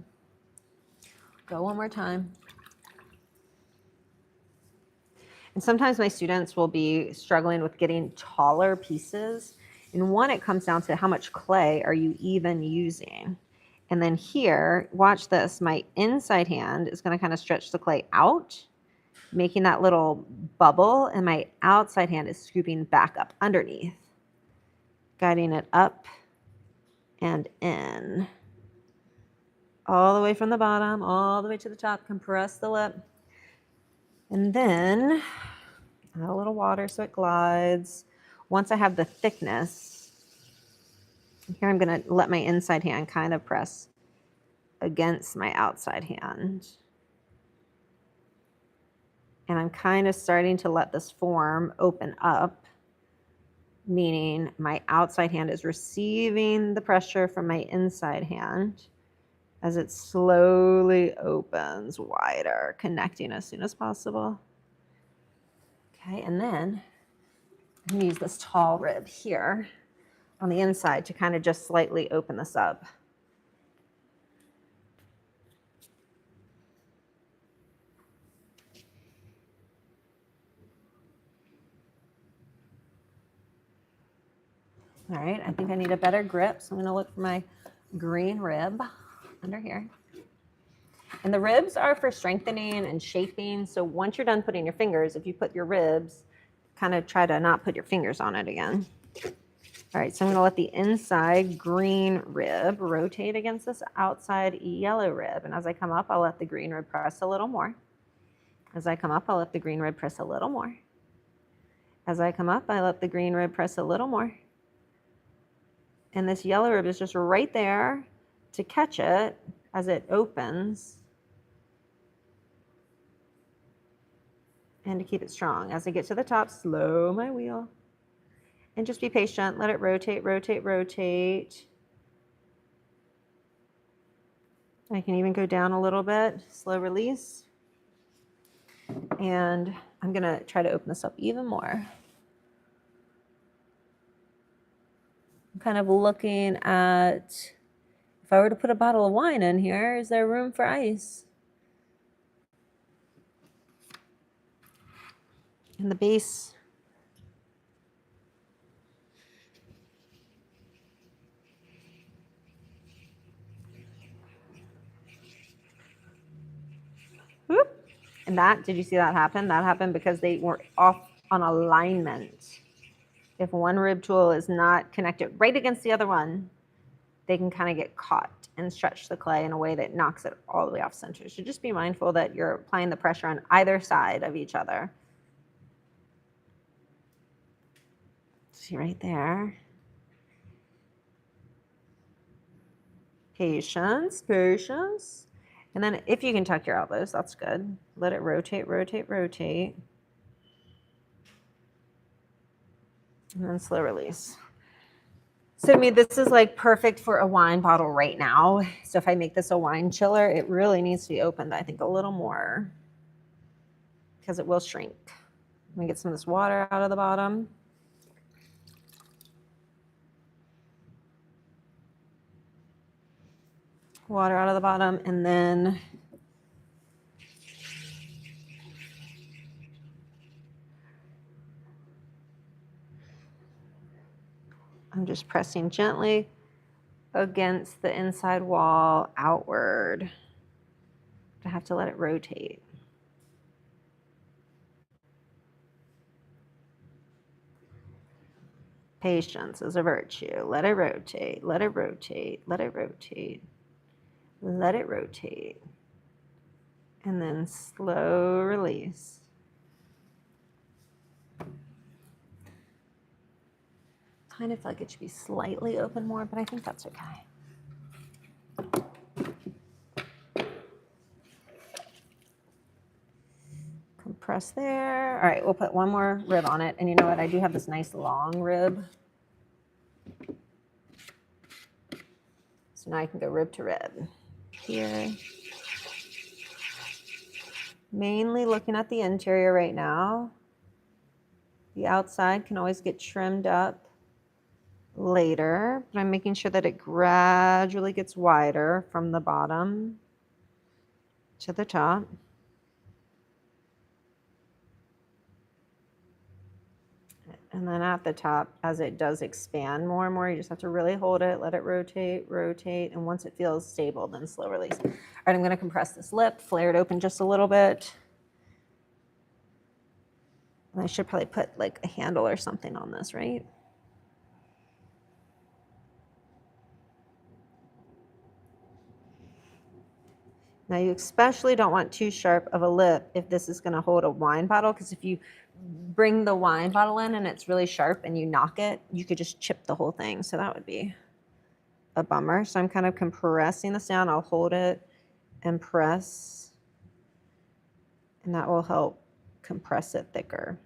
Speaker 1: Go one more time. And sometimes my students will be struggling with getting taller pieces. And one, it comes down to how much clay are you even using? And then here, watch this, my inside hand is going to kind of stretch the clay out, making that little bubble, and my outside hand is scooping back up underneath, guiding it up and in. All the way from the bottom, all the way to the top, compress the lip. And then add a little water so it glides. Once I have the thickness, here I'm going to let my inside hand kind of press against my outside hand. And I'm kind of starting to let this form open up, meaning my outside hand is receiving the pressure from my inside hand as it slowly opens wider, connecting as soon as possible. Okay, and then I'm going to use this tall rib here on the inside to kind of just slightly open this up. All right, I think I need a better grip, so I'm going to look for my green rib under here. And the ribs are for strengthening and shaping, so once you're done putting your fingers, if you put your ribs, kind of try to not put your fingers on it again. All right, so I'm going to let the inside green rib rotate against this outside yellow rib, and as I come up, I'll let the green rib press a little more. As I come up, I'll let the green rib press a little more. As I come up, I let the green rib press a little more. And this yellow rib is just right there to catch it as it opens and to keep it strong. As I get to the top, slow my wheel and just be patient. Let it rotate, rotate, rotate. I can even go down a little bit, slow release. And I'm gonna try to open this up even more. I'm kind of looking at, if I were to put a bottle of wine in here, is there room for ice? And the base. Whoop. And that, did you see that happen? That happened because they were off on alignment. If one rib tool is not connected right against the other one, they can kind of get caught and stretch the clay in a way that knocks it all the way off center. So just be mindful that you're applying the pressure on either side of each other. See right there. Patience, patience. And then if you can tuck your elbows, that's good. Let it rotate, rotate, rotate. And then slow release. So to me, this is like perfect for a wine bottle right now. So if I make this a wine chiller, it really needs to be opened, I think, a little more because it will shrink. Let me get some of this water out of the bottom. Water out of the bottom, and then I'm just pressing gently against the inside wall outward. I have to let it rotate. Patience is a virtue. Let it rotate, let it rotate, let it rotate, let it rotate. And then slow release. Kind of feel like it should be slightly open more, but I think that's okay. Compress there. All right, we'll put one more rib on it. And you know what? I do have this nice long rib. So now I can go rib to rib. Here. Mainly looking at the interior right now. The outside can always get trimmed up later, but I'm making sure that it gradually gets wider from the bottom to the top. And then at the top, as it does expand more and more, you just have to really hold it, let it rotate, rotate. And once it feels stable, then slow release. All right, I'm gonna compress this lip, flare it open just a little bit. And I should probably put like a handle or something on this, right? Now you especially don't want too sharp of a lip if this is gonna hold a wine bottle, because if you bring the wine bottle in and it's really sharp and you knock it, you could just chip the whole thing. So that would be a bummer. So I'm kind of compressing this down. I'll hold it and press, and that will help compress it thicker.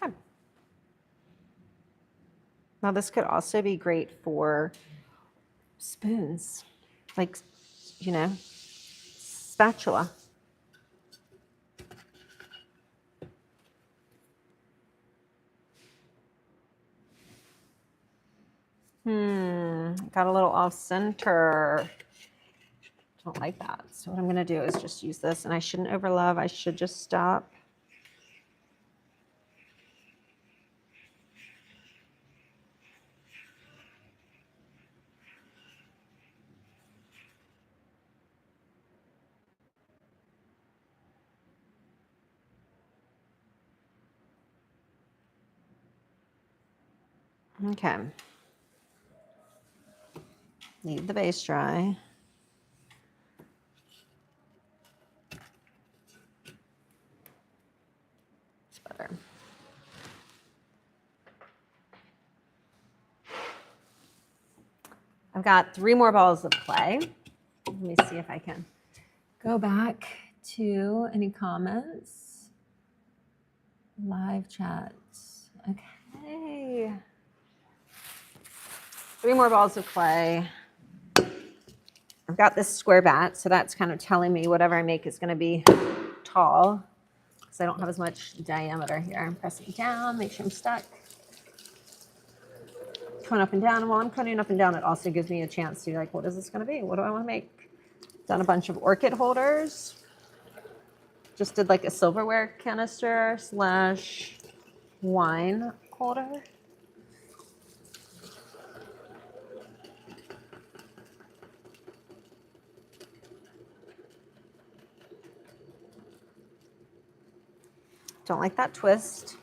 Speaker 1: Okay. Now this could also be great for spoons, like, you know, spatula. Got a little off center. Don't like that. So what I'm gonna do is just use this, and I shouldn't overlove. I should just stop. Okay. Leave the base dry. It's better. I've got 3 more balls of clay. Let me see if I can go back to any comments. Live chats. Okay. 3 more balls of clay. I've got this square bat, so that's kind of telling me whatever I make is going to be tall, because I don't have as much diameter here. I'm pressing down, make sure I'm stuck. Cone up and down, and while I'm coning up and down, it also gives me a chance to be like, what is this going to be? What do I want to make? Done a bunch of orchid holders. Just did like a silverware canister / wine holder. Don't like that twist.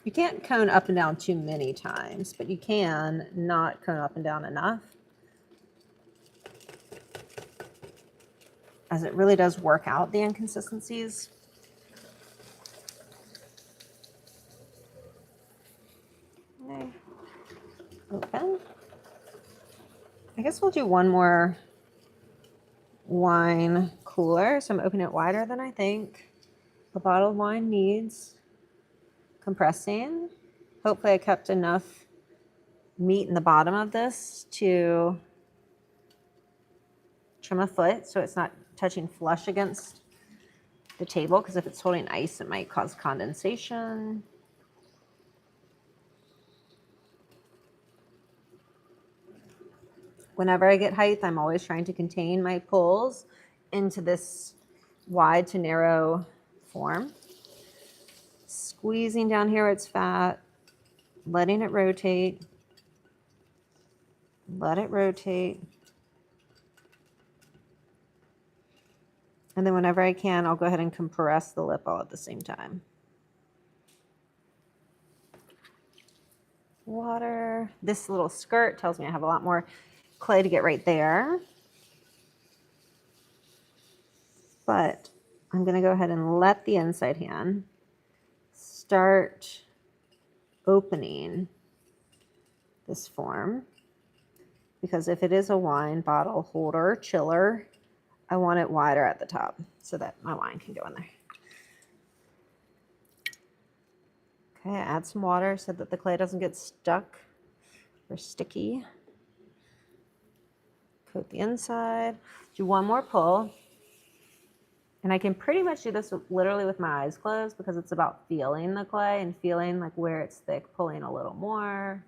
Speaker 1: You can't cone up and down too many times, but you can not cone up and down enough, as it really does work out the inconsistencies. Okay. Open. I guess we'll do one more wine cooler. So I'm opening it wider than I think a bottle of wine needs. Compressing. Hopefully I kept enough meat in the bottom of this to trim a foot so it's not touching flush against the table, because if it's holding ice, it might cause condensation. Whenever I get height, I'm always trying to contain my pulls into this wide to narrow form. Squeezing down here where it's fat, letting it rotate. Let it rotate. And then whenever I can, I'll go ahead and compress the lip all at the same time. Water. This little skirt tells me I have a lot more clay to get right there. But I'm going to go ahead and let the inside hand start opening this form, because if it is a wine bottle holder, chiller, I want it wider at the top so that my wine can go in there. Okay, add some water so that the clay doesn't get stuck or sticky. Coat the inside. Do one more pull. And I can pretty much do this literally with my eyes closed because it's about feeling the clay and feeling like where it's thick, pulling a little more.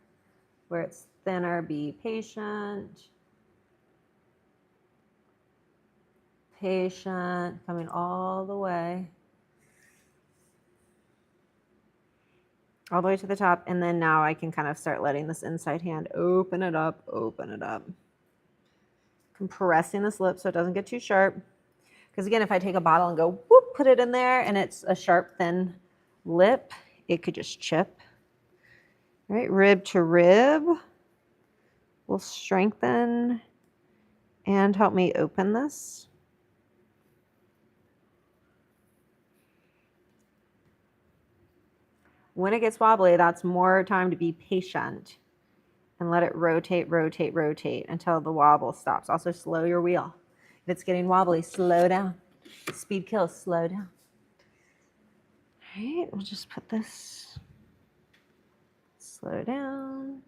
Speaker 1: Where it's thinner, be patient. Patient, coming all the way. All the way to the top. And then now I can kind of start letting this inside hand open it up, open it up. Compressing this lip so it doesn't get too sharp. Because again, if I take a bottle and go whoop, put it in there and it's a sharp, thin lip, it could just chip. All right, rib to rib will strengthen and help me open this. When it gets wobbly, that's more time to be patient and let it rotate, rotate, rotate until the wobble stops. Also slow your wheel. If it's getting wobbly, slow down. Speed kills, slow down. All right, we'll just put this, slow down.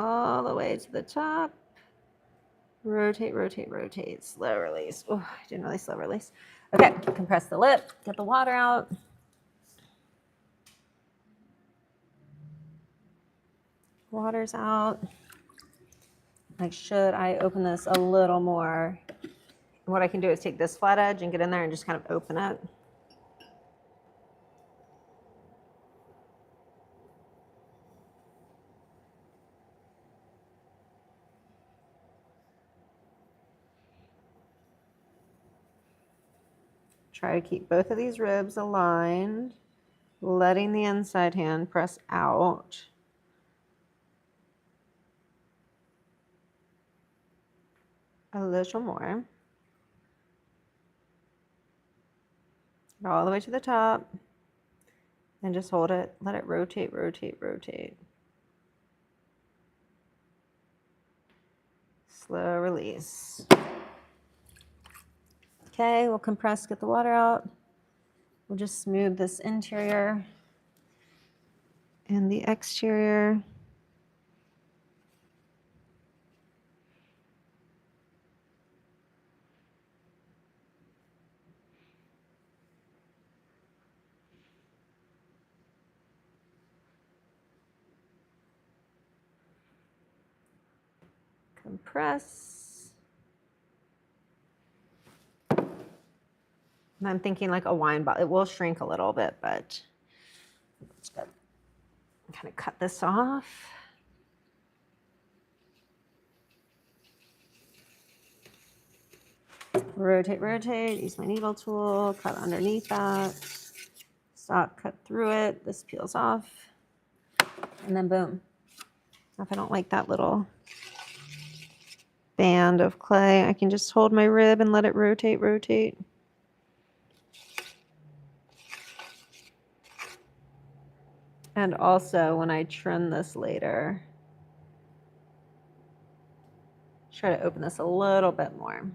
Speaker 1: All the way to the top. Rotate, rotate, rotate. Slow release. Oh, I didn't really slow release. Okay, compress the lip, get the water out. Water's out. Like, should I open this a little more? And what I can do is take this flat edge and get in there and just kind of open it. Try to keep both of these ribs aligned, letting the inside hand press out. A little more. All the way to the top. And just hold it. Let it rotate, rotate, rotate. Slow release. Okay, we'll compress, get the water out. We'll just smooth this interior and the exterior. Compress. And I'm thinking like a wine bottle. It will shrink a little bit, but it's good. Kind of cut this off. Rotate, rotate. Use my needle tool. Cut underneath that. Stop, cut through it. This peels off. And then boom. If I don't like that little band of clay, I can just hold my rib and let it rotate, rotate. And also when I trim this later, try to open this a little bit more.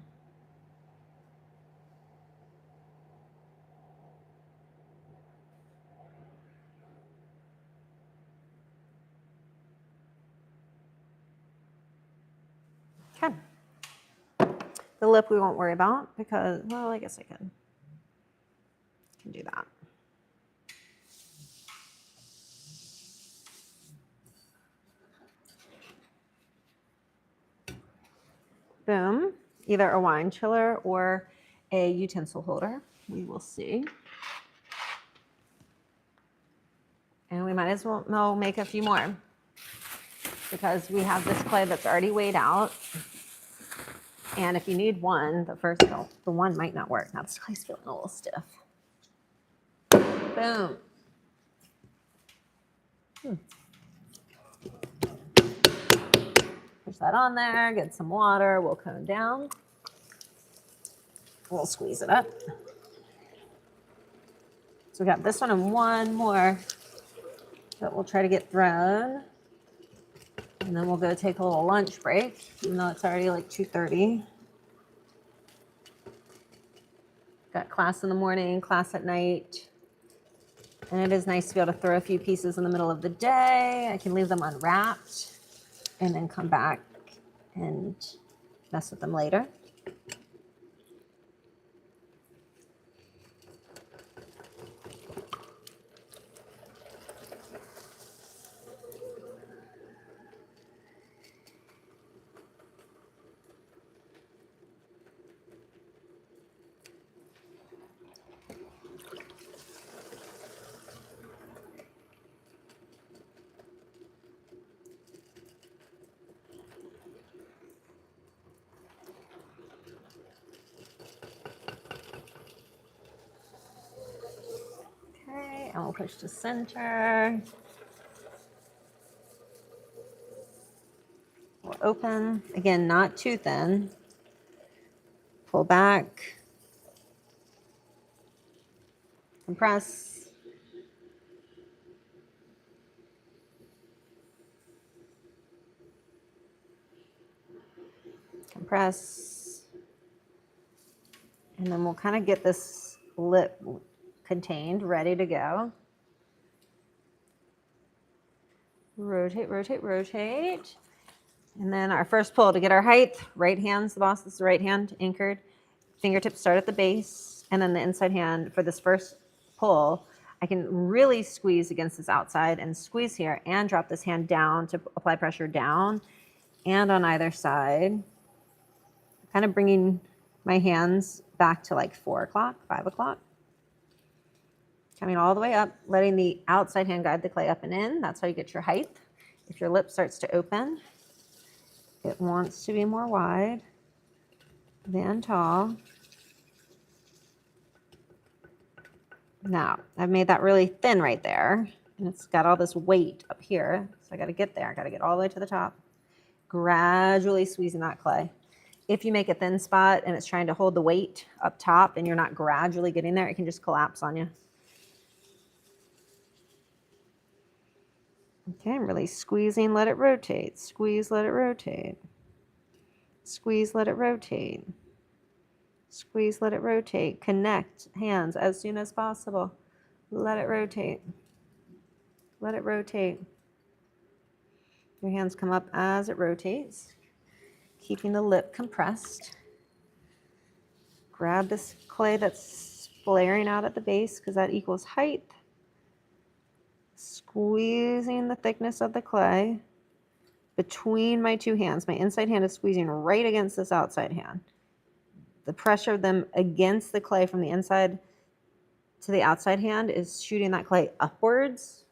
Speaker 1: Okay. The lip we won't worry about because, well, I guess I can do that. Boom. Either a wine chiller or a utensil holder. We will see. And we might as well make a few more because we have this clay that's already weighed out. And if you need one, the one might not work. Now this clay's feeling a little stiff. Boom. Push that on there, get some water, we'll cone down. We'll squeeze it up. So we got this one and one more that we'll try to get thrown. And then we'll go take a little lunch break, even though it's already like 2:30. Got class in the morning, class at night. And it is nice to be able to throw a few pieces in the middle of the day. I can leave them unwrapped and then come back and mess with them later. And we'll push to center. We'll open. Again, not too thin. Pull back. Compress. Compress. And then we'll kind of get this lip contained, ready to go. Rotate, rotate, rotate. And then our first pull to get our height, right hand's the boss, this is the right hand anchored. Fingertips start at the base, and then the inside hand for this first pull, I can really squeeze against this outside and squeeze here and drop this hand down to apply pressure down and on either side. Kind of bringing my hands back to like 4 o'clock, 5 o'clock. Coming all the way up, letting the outside hand guide the clay up and in. That's how you get your height. If your lip starts to open, it wants to be more wide than tall. Now, I've made that really thin right there, and it's got all this weight up here. So I got to get there. I got to get all the way to the top. Gradually squeezing that clay. If you make a thin spot and it's trying to hold the weight up top and you're not gradually getting there, it can just collapse on you. Okay, I'm really squeezing, let it rotate. Squeeze, let it rotate. Squeeze, let it rotate. Squeeze, let it rotate. Connect hands as soon as possible. Let it rotate. Let it rotate. Your hands come up as it rotates, keeping the lip compressed. Grab this clay that's flaring out at the base because that equals height. Squeezing the thickness of the clay between my two hands. My inside hand is squeezing right against this outside hand. The pressure of them against the clay from the inside to the outside hand is shooting that clay upwards.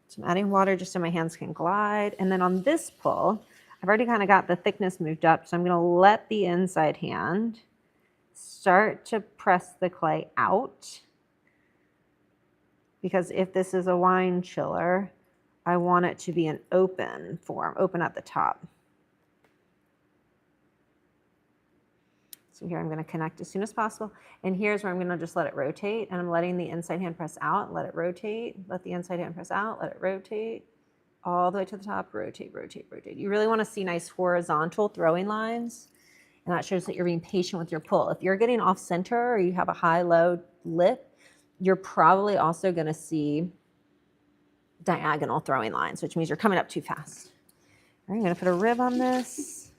Speaker 1: So I'm adding water just so my hands can glide. And then on this pull, I've already kind of got the thickness moved up. So I'm going to let the inside hand start to press the clay out. Because if this is a wine chiller, I want it to be an open form, open at the top. So here I'm going to connect as soon as possible. And here's where I'm going to just let it rotate. And I'm letting the inside hand press out, let it rotate. Let the inside hand press out, let it rotate. All the way to the top, rotate, rotate, rotate. You really want to see nice horizontal throwing lines. And that shows that you're being patient with your pull. If you're getting off center or you have a high-low lip, you're probably also going to see diagonal throwing lines, which means you're coming up too fast. All right, I'm going to put a rib on this.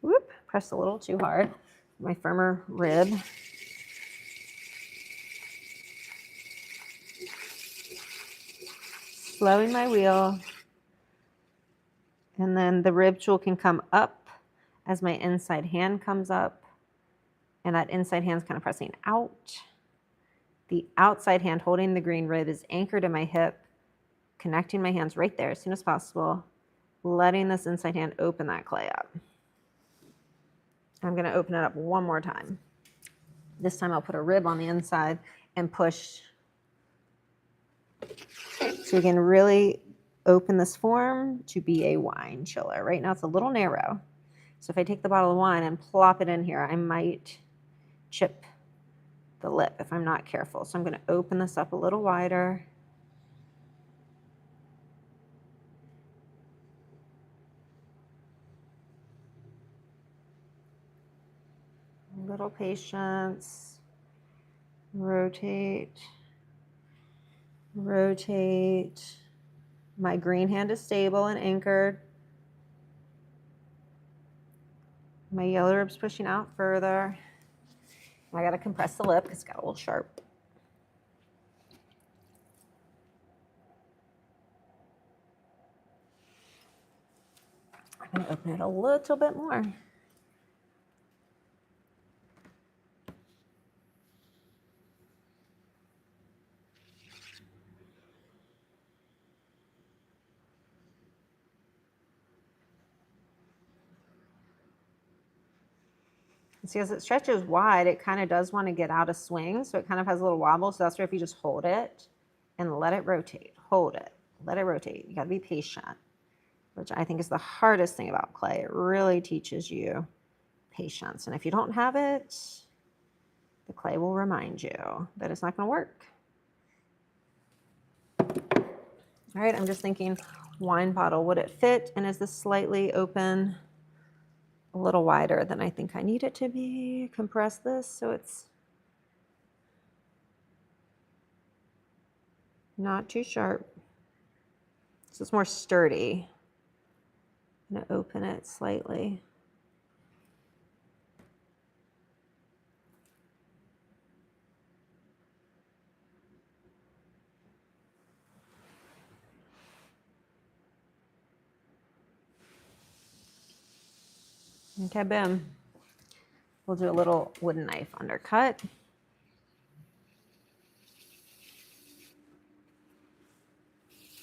Speaker 1: Whoop, pressed a little too hard. My firmer rib. Slowing my wheel. And then the rib tool can come up as my inside hand comes up. And that inside hand's kind of pressing out. The outside hand holding the green rib is anchored in my hip, connecting my hands right there as soon as possible, letting this inside hand open that clay up. I'm going to open it up one more time. This time I'll put a rib on the inside and push. So we can really open this form to be a wine chiller. Right now it's a little narrow. So if I take the bottle of wine and plop it in here, I might chip the lip if I'm not careful. So I'm going to open this up a little wider. A little patience. Rotate. Rotate. My green hand is stable and anchored. My yellow rib's pushing out further. I got to compress the lip because it's got a little sharp. I'm going to open it a little bit more. See, as it stretches wide, it kind of does want to get out of swing. So it kind of has a little wobble. So that's where if you just hold it and let it rotate, hold it, let it rotate. You got to be patient, which I think is the hardest thing about clay. It really teaches you patience. And if you don't have it, the clay will remind you that it's not going to work. All right, I'm just thinking wine bottle, would it fit? And is this slightly open? A little wider than I think I need it to be. Compress this so it's not too sharp. So it's more sturdy. I'm going to open it slightly. Okay, boom. We'll do a little wooden knife undercut.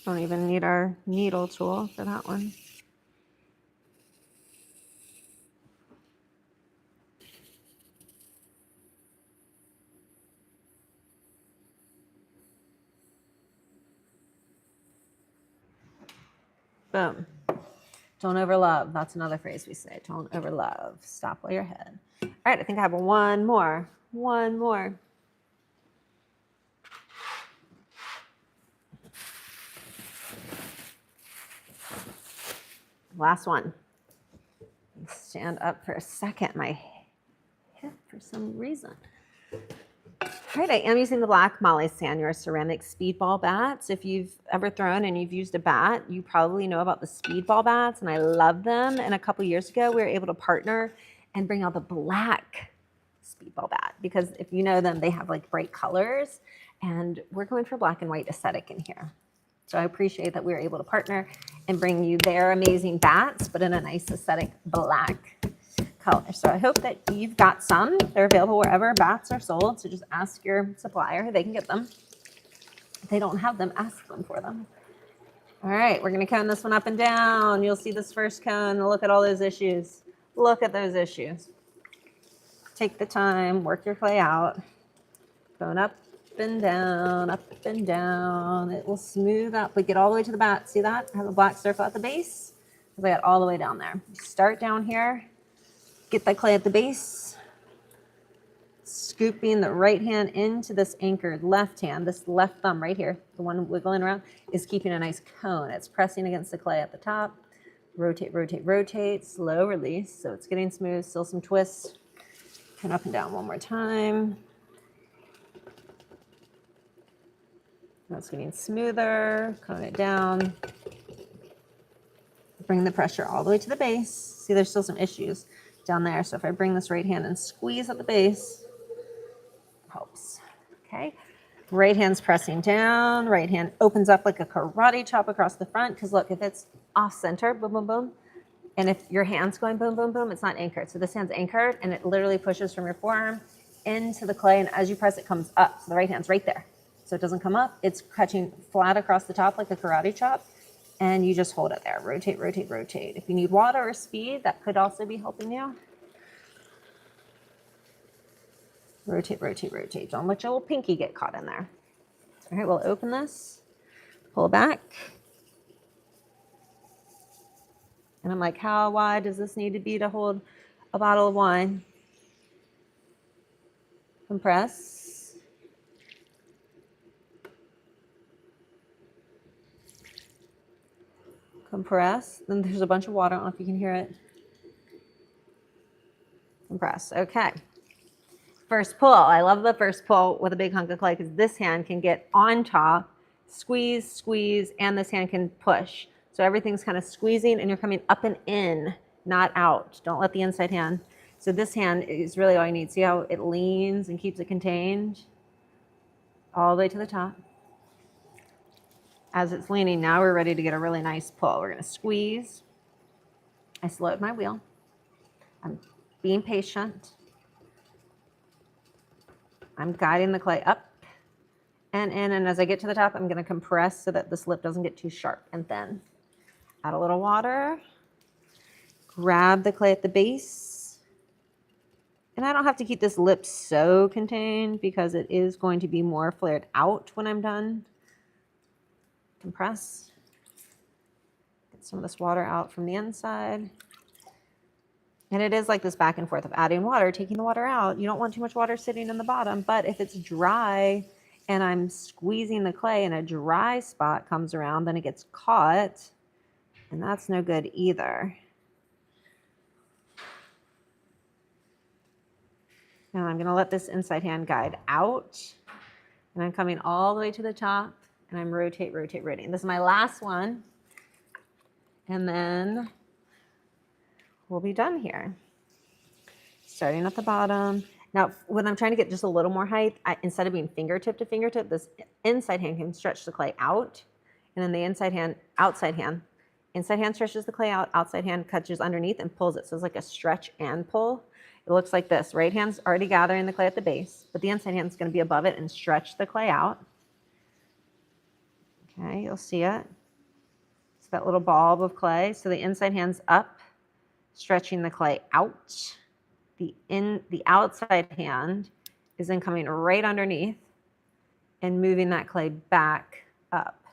Speaker 1: Don't even need our needle tool for that one. Boom. Don't overlove. That's another phrase we say. Don't overlove. Stop while you're ahead. All right, I think I have one more. One more. Last one. Stand up for a second. My hip for some reason. All right, I am using the black Molly Sanyar ceramic speedball bats. If you've ever thrown and you've used a bat, you probably know about the speedball bats, and I love them. And a couple years ago, we were able to partner and bring out the black speedball bat because if you know them, they have like bright colors, and we're going for black and white aesthetic in here. So I appreciate that we were able to partner and bring you their amazing bats, but in a nice aesthetic black color. So I hope that you've got some. They're available wherever bats are sold. So just ask your supplier, they can get them. If they don't have them, ask them for them. All right, we're gonna cone this one up and down. You'll see this first cone. Look at all those issues. Look at those issues. Take the time, work your clay out. Cone up and down, up and down. It will smooth up. We get all the way to the bat. See that? I have a black circle at the base. I got all the way down there. Start down here. Get that clay at the base, scooping the right hand into this anchored left hand. This left thumb right here, the one wiggling around, is keeping a nice cone. It's pressing against the clay at the top. Rotate, rotate, rotate, slow release. So it's getting smooth, still some twists. Turn up and down one more time. That's getting smoother, cone it down. Bring the pressure all the way to the base. See, there's still some issues down there. So if I bring this right hand and squeeze at the base, helps. Okay. Right hand's pressing down. Right hand opens up like a karate chop across the front. Because look, if it's off center, boom, boom, boom. And if your hand's going boom, boom, boom, it's not anchored. So this hand's anchored and it literally pushes from your forearm into the clay. And as you press, it comes up. So the right hand's right there. So it doesn't come up. It's catching flat across the top like a karate chop. And you just hold it there. Rotate, rotate, rotate. If you need water or speed, that could also be helping you. Rotate, rotate, rotate. Don't let your little pinky get caught in there. All right, we'll open this, pull back. And I'm like, how wide does this need to be to hold a bottle of wine? Compress. Compress. Then there's a bunch of water. I don't know if you can hear it. Compress. Okay. First pull. I love the first pull with a big hunk of clay because this hand can get on top, squeeze, squeeze, and this hand can push. So everything's kind of squeezing and you're coming up and in, not out. Don't let the inside hand. So this hand is really all you need. See how it leans and keeps it contained all the way to the top. As it's leaning, now we're ready to get a really nice pull. We're going to squeeze. I slowed my wheel. I'm being patient. I'm guiding the clay up and in, and as I get to the top, I'm going to compress so that this lip doesn't get too sharp and thin. Add a little water. Grab the clay at the base. And I don't have to keep this lip so contained because it is going to be more flared out when I'm done. Compress. Get some of this water out from the inside. And it is like this back and forth of adding water, taking the water out. You don't want too much water sitting in the bottom, but if it's dry and I'm squeezing the clay and a dry spot comes around, then it gets caught, and that's no good either. Now I'm gonna let this inside hand guide out, and I'm coming all the way to the top, and I'm rotate, rotate, rotating. This is my last one, and then we'll be done here. Starting at the bottom. Now, when I'm trying to get just a little more height, instead of being fingertip to fingertip, this inside hand can stretch the clay out, and then the inside hand stretches the clay out, outside hand catches underneath and pulls it. So it's like a stretch and pull. It looks like this. Right hand's already gathering the clay at the base, but the inside hand's going to be above it and stretch the clay out. Okay, you'll see it. It's that little bulb of clay. So the inside hand's up, stretching the clay out. The outside hand is then coming right underneath and moving that clay back up.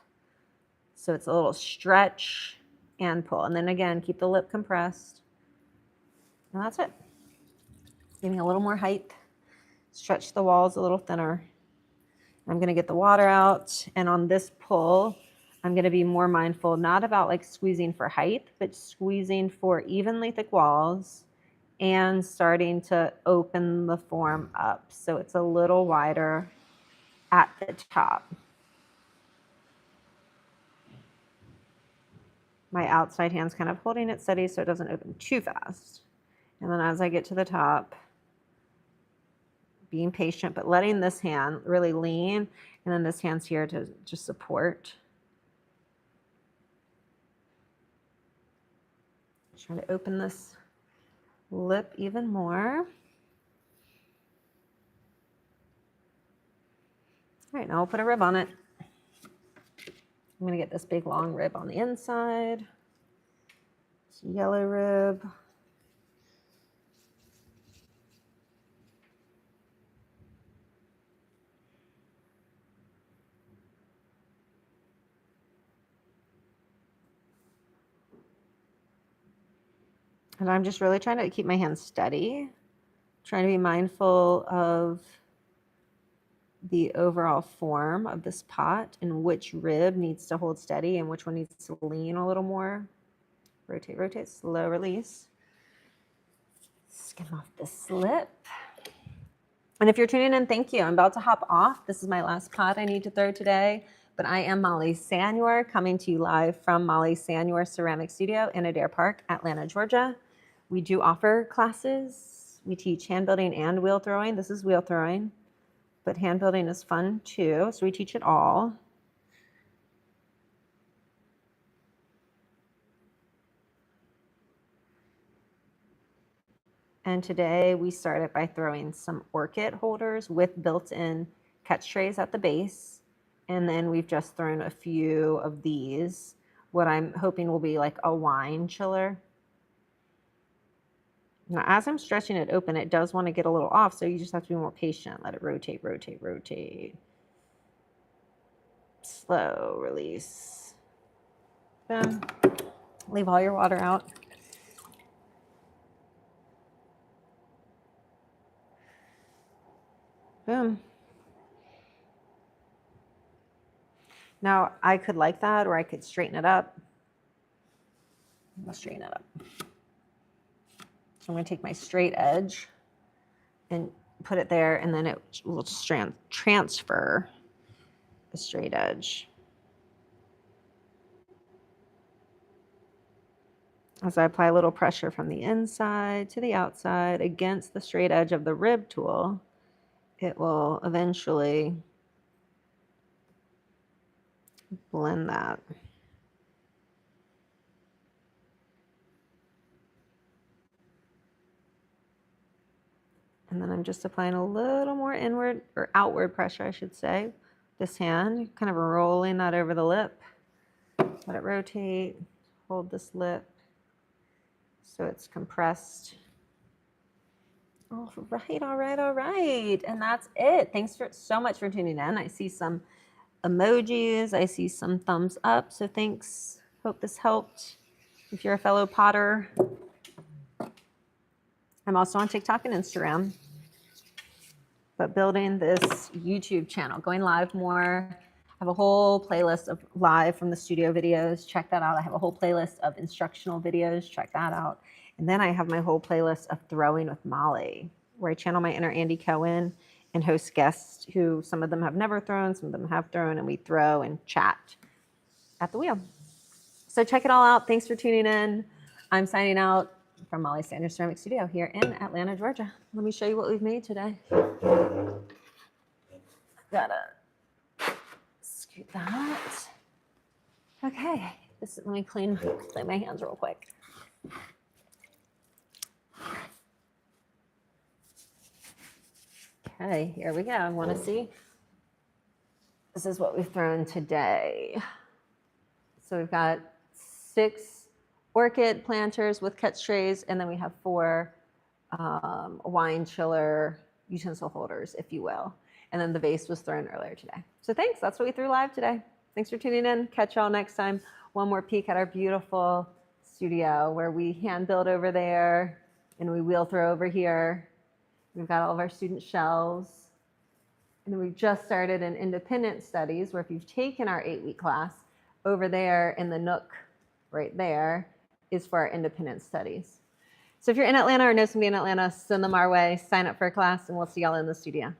Speaker 1: So it's a little stretch and pull. And then again, keep the lip compressed. And that's it. Giving a little more height. Stretch the walls a little thinner. I'm going to get the water out. And on this pull, I'm going to be more mindful, not about like squeezing for height, but squeezing for evenly thick walls and starting to open the form up so it's a little wider at the top. My outside hand's kind of holding it steady so it doesn't open too fast. And then as I get to the top, being patient, but letting this hand really lean, and then this hand's here to just support. Trying to open this lip even more. All right, now I'll put a rib on it. I'm going to get this big long rib on the inside. It's a yellow rib. And I'm just really trying to keep my hands steady, trying to be mindful of the overall form of this pot and which rib needs to hold steady and which one needs to lean a little more. Rotate, rotate, slow release. Skim off the slip. And if you're tuning in, thank you. I'm about to hop off. This is my last pot I need to throw today, but I am Molly Sanyor, coming to you live from Molly Sanyor Ceramic Studio in Adair Park, Atlanta, Georgia. We do offer classes. We teach hand building and wheel throwing. This is wheel throwing, but hand building is fun too. So we teach it all. And today we started by throwing some orchid holders with built-in catch trays at the base. And then we've just thrown a few of these, what I'm hoping will be like a wine chiller. Now, as I'm stretching it open, it does want to get a little off, so you just have to be more patient. Let it rotate, rotate, rotate. Slow release. Boom. Leave all your water out. Boom. Now I could like that, or I could straighten it up. I'll straighten it up. So I'm going to take my straight edge and put it there, and then it will transfer the straight edge. As I apply a little pressure from the inside to the outside against the straight edge of the rib tool, it will eventually blend that. And then I'm just applying a little more inward or outward pressure, I should say. This hand, kind of rolling that over the lip. Let it rotate, hold this lip so it's compressed. All right, all right, all right. And that's it. Thanks so much for tuning in. I see some emojis. I see some thumbs up. So thanks. Hope this helped. If you're a fellow potter, I'm also on TikTok and Instagram. But building this YouTube channel, going live more. I have a whole playlist of live from the studio videos. Check that out. I have a whole playlist of instructional videos. Check that out. And then I have my whole playlist of Throwing with Molly, where I channel my inner Andy Cohen and host guests who some of them have never thrown, some of them have thrown, and we throw and chat at the wheel. So check it all out. Thanks for tuning in. I'm signing out from Molly Sanders Ceramic Studio here in Atlanta, Georgia. Let me show you what we've made today. Gotta scoot that. Okay, let me clean my hands real quick. Okay, here we go. Want to see? This is what we've thrown today. So we've got 6 orchid planters with catch trays, and then we have 4 wine chiller utensil holders, if you will. And then the vase was thrown earlier today. So thanks. That's what we threw live today. Thanks for tuning in. Catch y'all next time. One more peek at our beautiful studio where we hand build over there and we wheel throw over here. We've got all of our student shelves. And then we've just started an independent studies where if you've taken our 8-week class, over there in the nook right there is for our independent studies. So if you're in Atlanta or know somebody in Atlanta, send them our way, sign up for a class, and we'll see y'all in the studio.